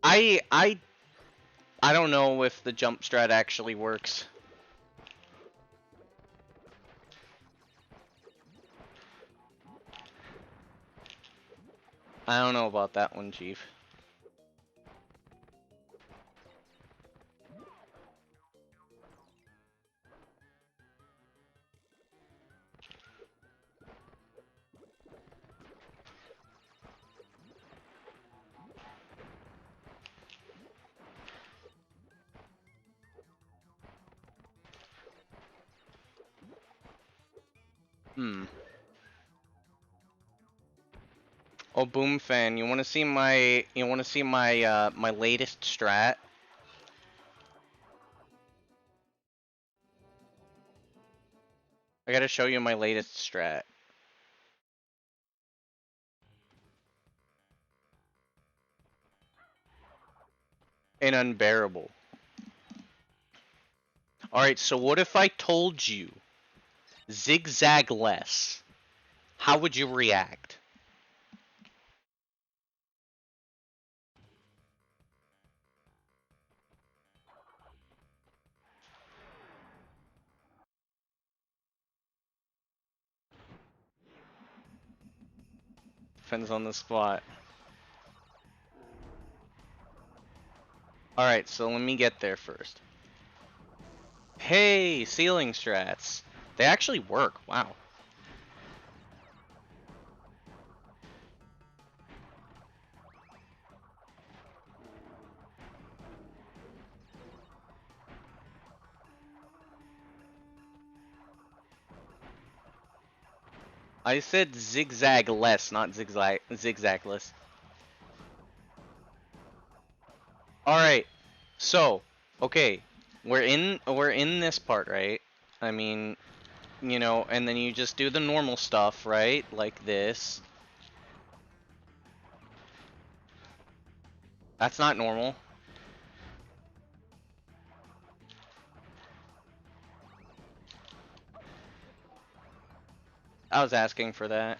I I I don't know if the jump strat actually works. I don't know about that one, Chief. Oh, Boom Fan, you want to see my latest strat? I gotta show you my latest strat. An unbearable. Alright, so what if I told you zigzag less? How would you react? Depends on the spot. Alright, so let me get there first. Hey, ceiling strats. They actually work, wow. I said zigzag less, not zigzagless. Alright, so, okay, we're in this part, right? I mean, you know, and then you just do the normal stuff, right? Like this. That's not normal. I was asking for that.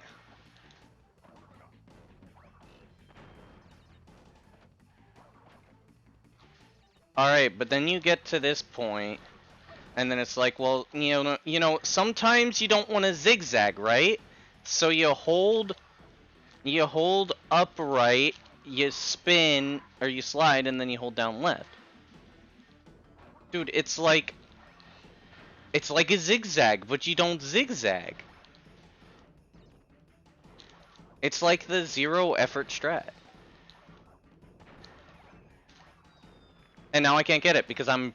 Alright, but then you get to this point, and then it's like, well, sometimes you don't want to zigzag, right? So you hold upright, you spin, or you slide, and then you hold down left. Dude, it's like a zigzag, but you don't zigzag. It's like the zero effort strat. And now I can't get it because I'm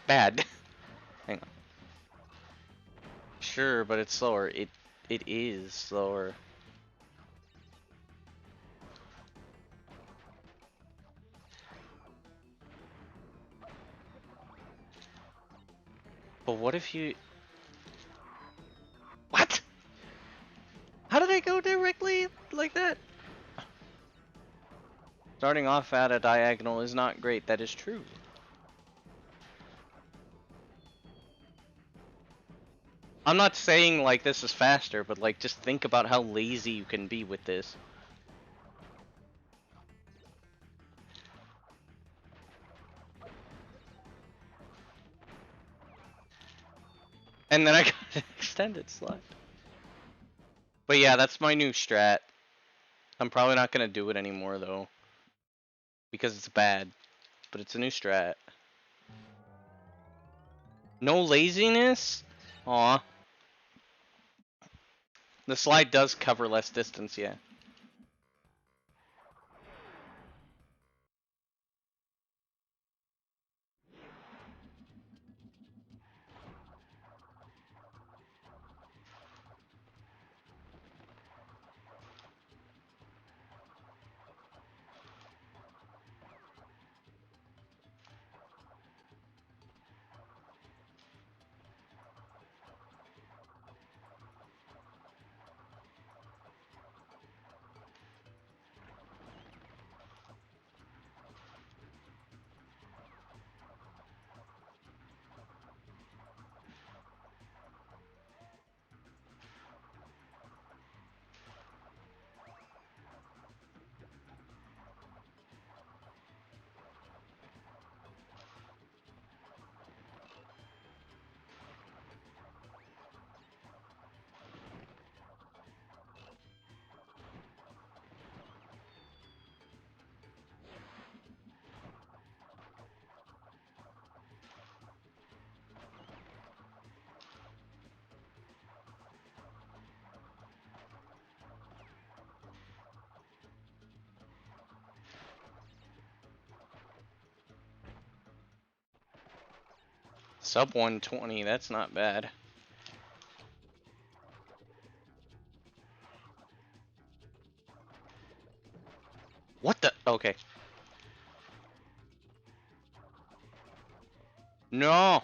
bad. Hang on. Sure, but it's slower. It is slower. But what if you... What? How did I go directly like that? Starting off at a diagonal is not great, that is true. I'm not saying like this is faster, but like just think about how lazy you can be with this. And then I got an extended slide. But yeah, that's my new strat. I'm probably not gonna do it anymore though. Because it's bad. But it's a new strat. No laziness? Aw. The slide does cover less distance, yeah. Sub 120, that's not bad. What the? Okay. No!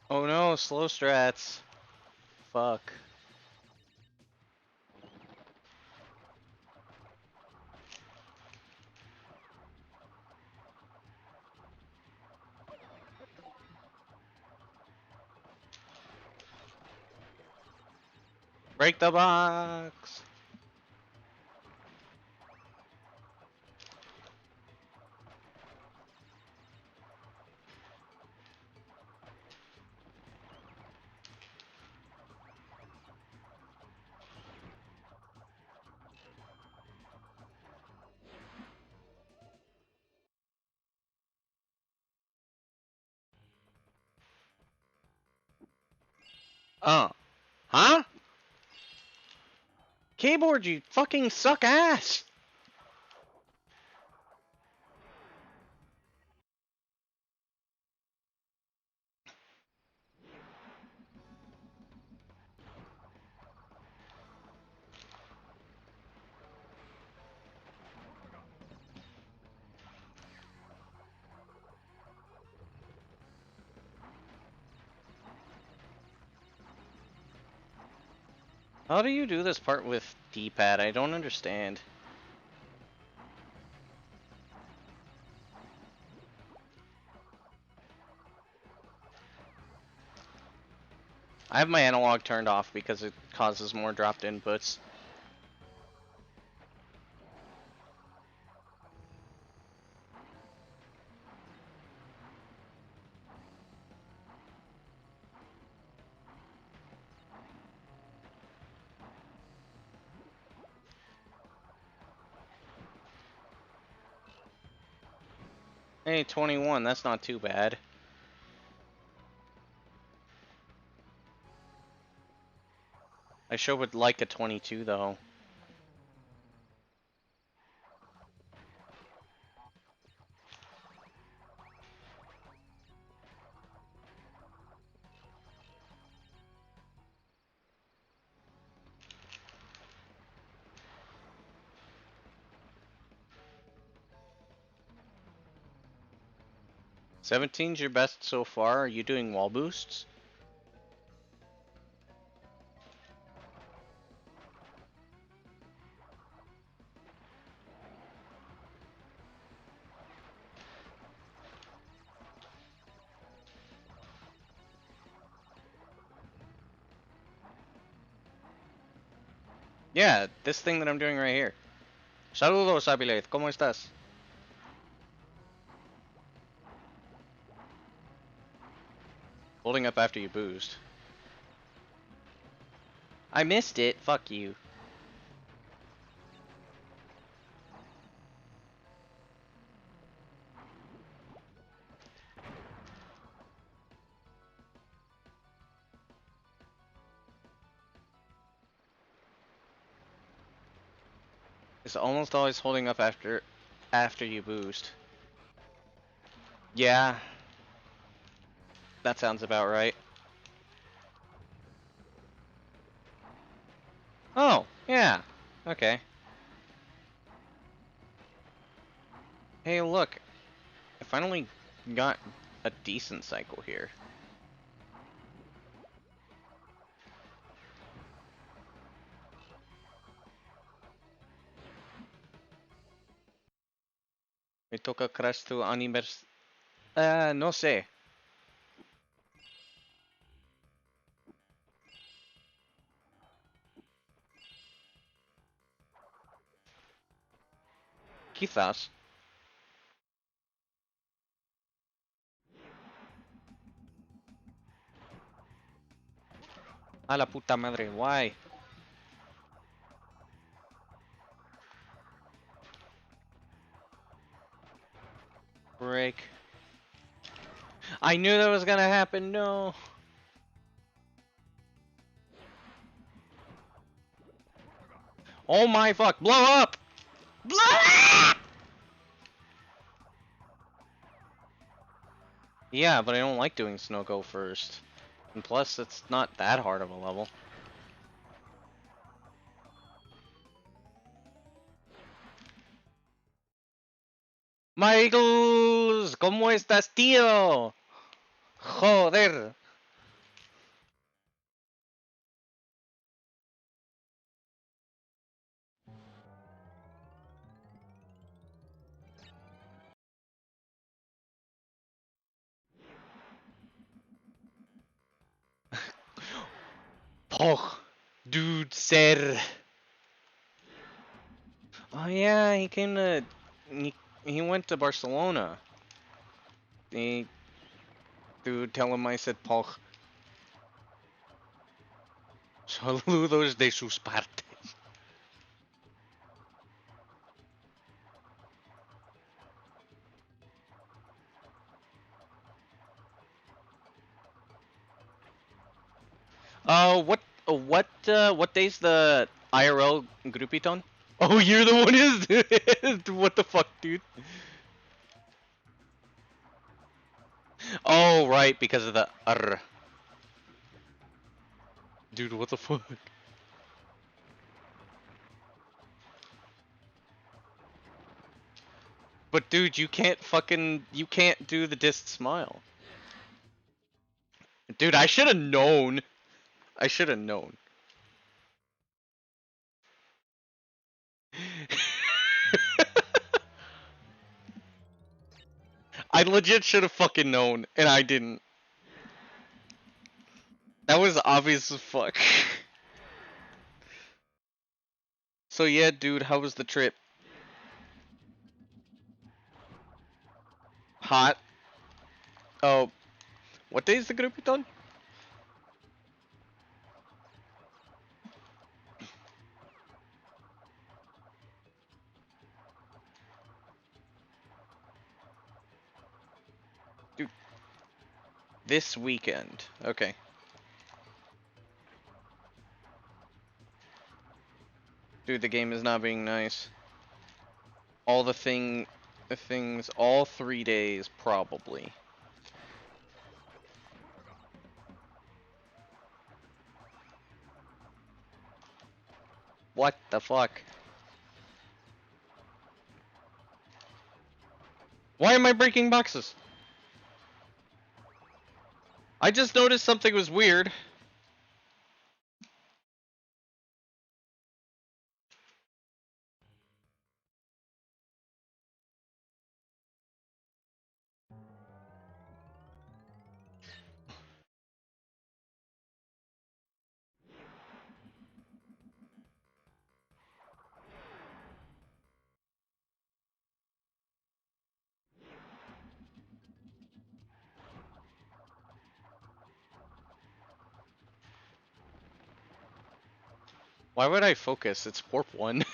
Oh no, slow strats. Fuck. Break the box! Huh? Keyboard, you fucking suck ass! How do you do this part with D-pad? I don't understand. I have my analog turned off because it causes more dropped inputs. Hey, 21, that's not too bad. I sure would like a 22 though. Seventeen's your best so far. Are you doing wall boosts? Yeah, this thing that I'm doing right here. Saludos, Abilaith. ¿Cómo estás? Holding up after you boost. I missed it. Fuck you. It's almost always holding up after you boost. Yeah, that sounds about right. Oh, yeah. Okay. Hey, look. I finally got a decent cycle here. Me toca crash to animers. No sé. Quizás. A la puta madre, why? Break. I knew that was gonna happen, no. Oh my fuck, blow up! Blow up! Yeah, but I don't like doing snow go first. And plus, it's not that hard of a level. Michaels, ¿cómo estás, tío? Joder. Poch, dude, sir. Oh yeah, he came to. He went to Barcelona. He, dude, tell him I said Poch. Saludos de sus partes. What day's the IRL Grupiton? Oh, you're the one is. What the fuck, dude? Oh, right, because of the Dude, what the fuck? But dude, you can't do the dist smile. Dude, I should have known. I should have known. I legit should have fucking known, and I didn't. That was obvious as fuck. So yeah, dude, how was the trip? Hot. Oh, what day is the Grupiton? Dude, this weekend. Okay. Dude, the game is not being nice. All the things, all 3 days, probably. What the fuck? Why am I breaking boxes? I just noticed something was weird. Why would I focus? It's Warp 1.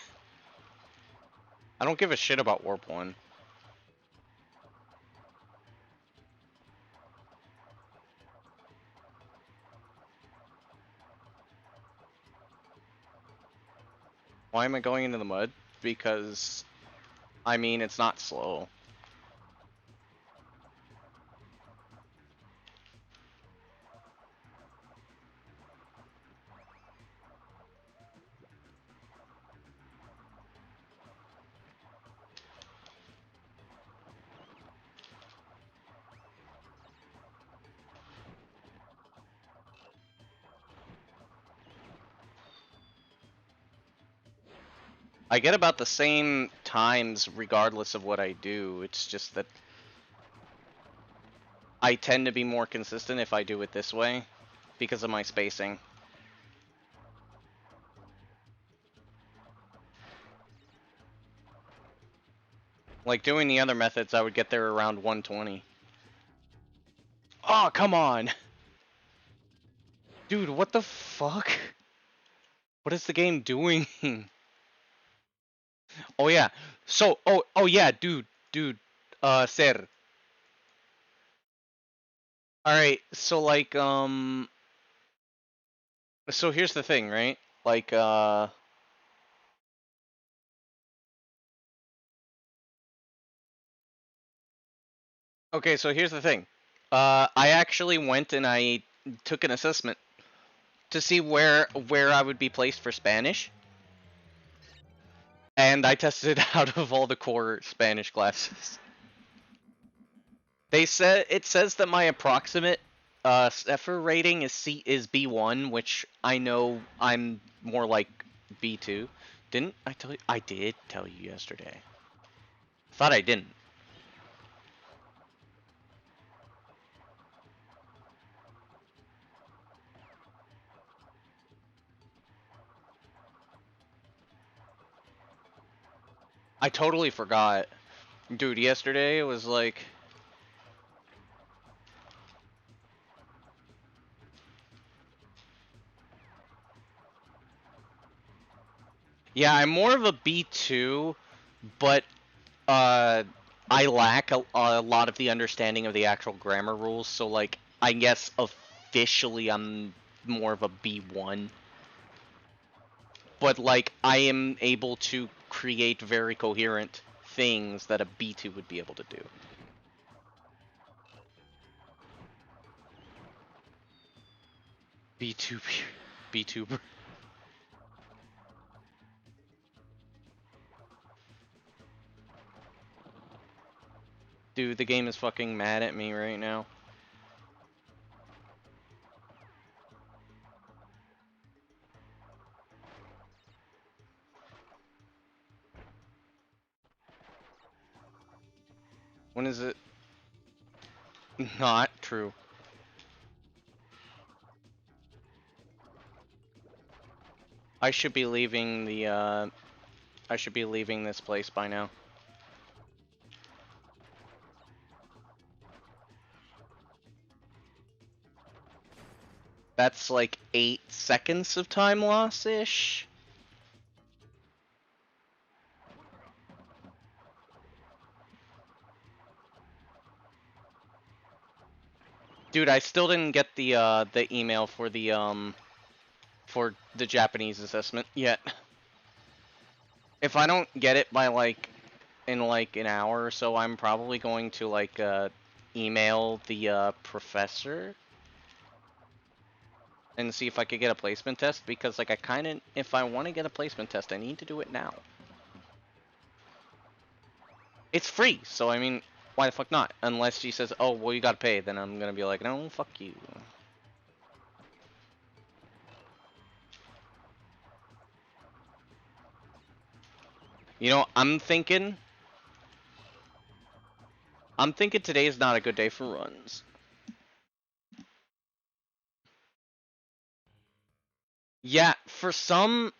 I don't give a shit about Warp 1. Why am I going into the mud? Because, I mean, it's not slow. I get about the same times regardless of what I do. It's just that I tend to be more consistent if I do it this way because of my spacing. Like doing the other methods, I would get there around 120. Oh, come on! Dude, what the fuck? What is the game doing? Oh yeah. So, oh yeah, dude, sir. Alright, so like, so here's the thing, right? Like, okay, so here's the thing. I actually went and I took an assessment to see where I would be placed for Spanish, and I tested it out of all the core Spanish classes. It says that my approximate Zephyr rating is B1, which I know I'm more like B2. Didn't I tell you? I did tell you yesterday. Thought I didn't. I totally forgot. Dude, yesterday it was like, yeah, I'm more of a B2, but uh I lack a lot of the understanding of the actual grammar rules, so like I guess officially I'm more of a B1. But like I am able to create very coherent things that a B2 would be able to do. B2 B2. Dude, the game is fucking mad at me right now. When is it? Not true. I should be leaving the I should be leaving this place by now. That's like 8 seconds of time loss-ish. Dude, I still didn't get the email for the Japanese assessment yet. If I don't get it by like in like an hour or so, I'm probably going to like email the professor and see if I could get a placement test, because like I kind of, if I want to get a placement test, I need to do it now. It's free, so I mean, why the fuck not? Unless she says, oh, well, you gotta pay, then I'm gonna be like, no, fuck you. You know, I'm thinking today is not a good day for runs. Yeah, for some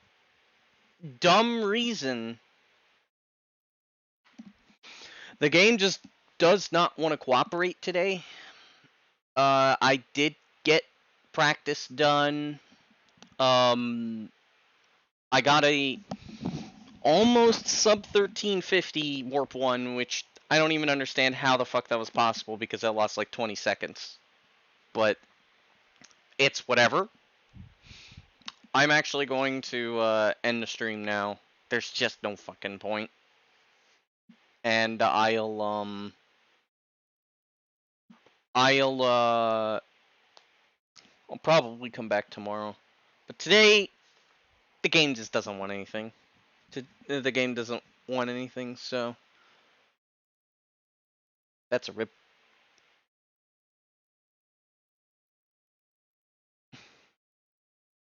dumb reason, the game just does not want to cooperate today. I did get practice done. I got a almost sub 1350 warp 1, which I don't even understand how the fuck that was possible, because I lost like 20 seconds. But it's whatever. I'm actually going to end the stream now. There's just no fucking point. And I'll probably come back tomorrow. But today, the game just doesn't want anything. The game doesn't want anything, so that's a rip.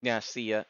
Yeah, see ya.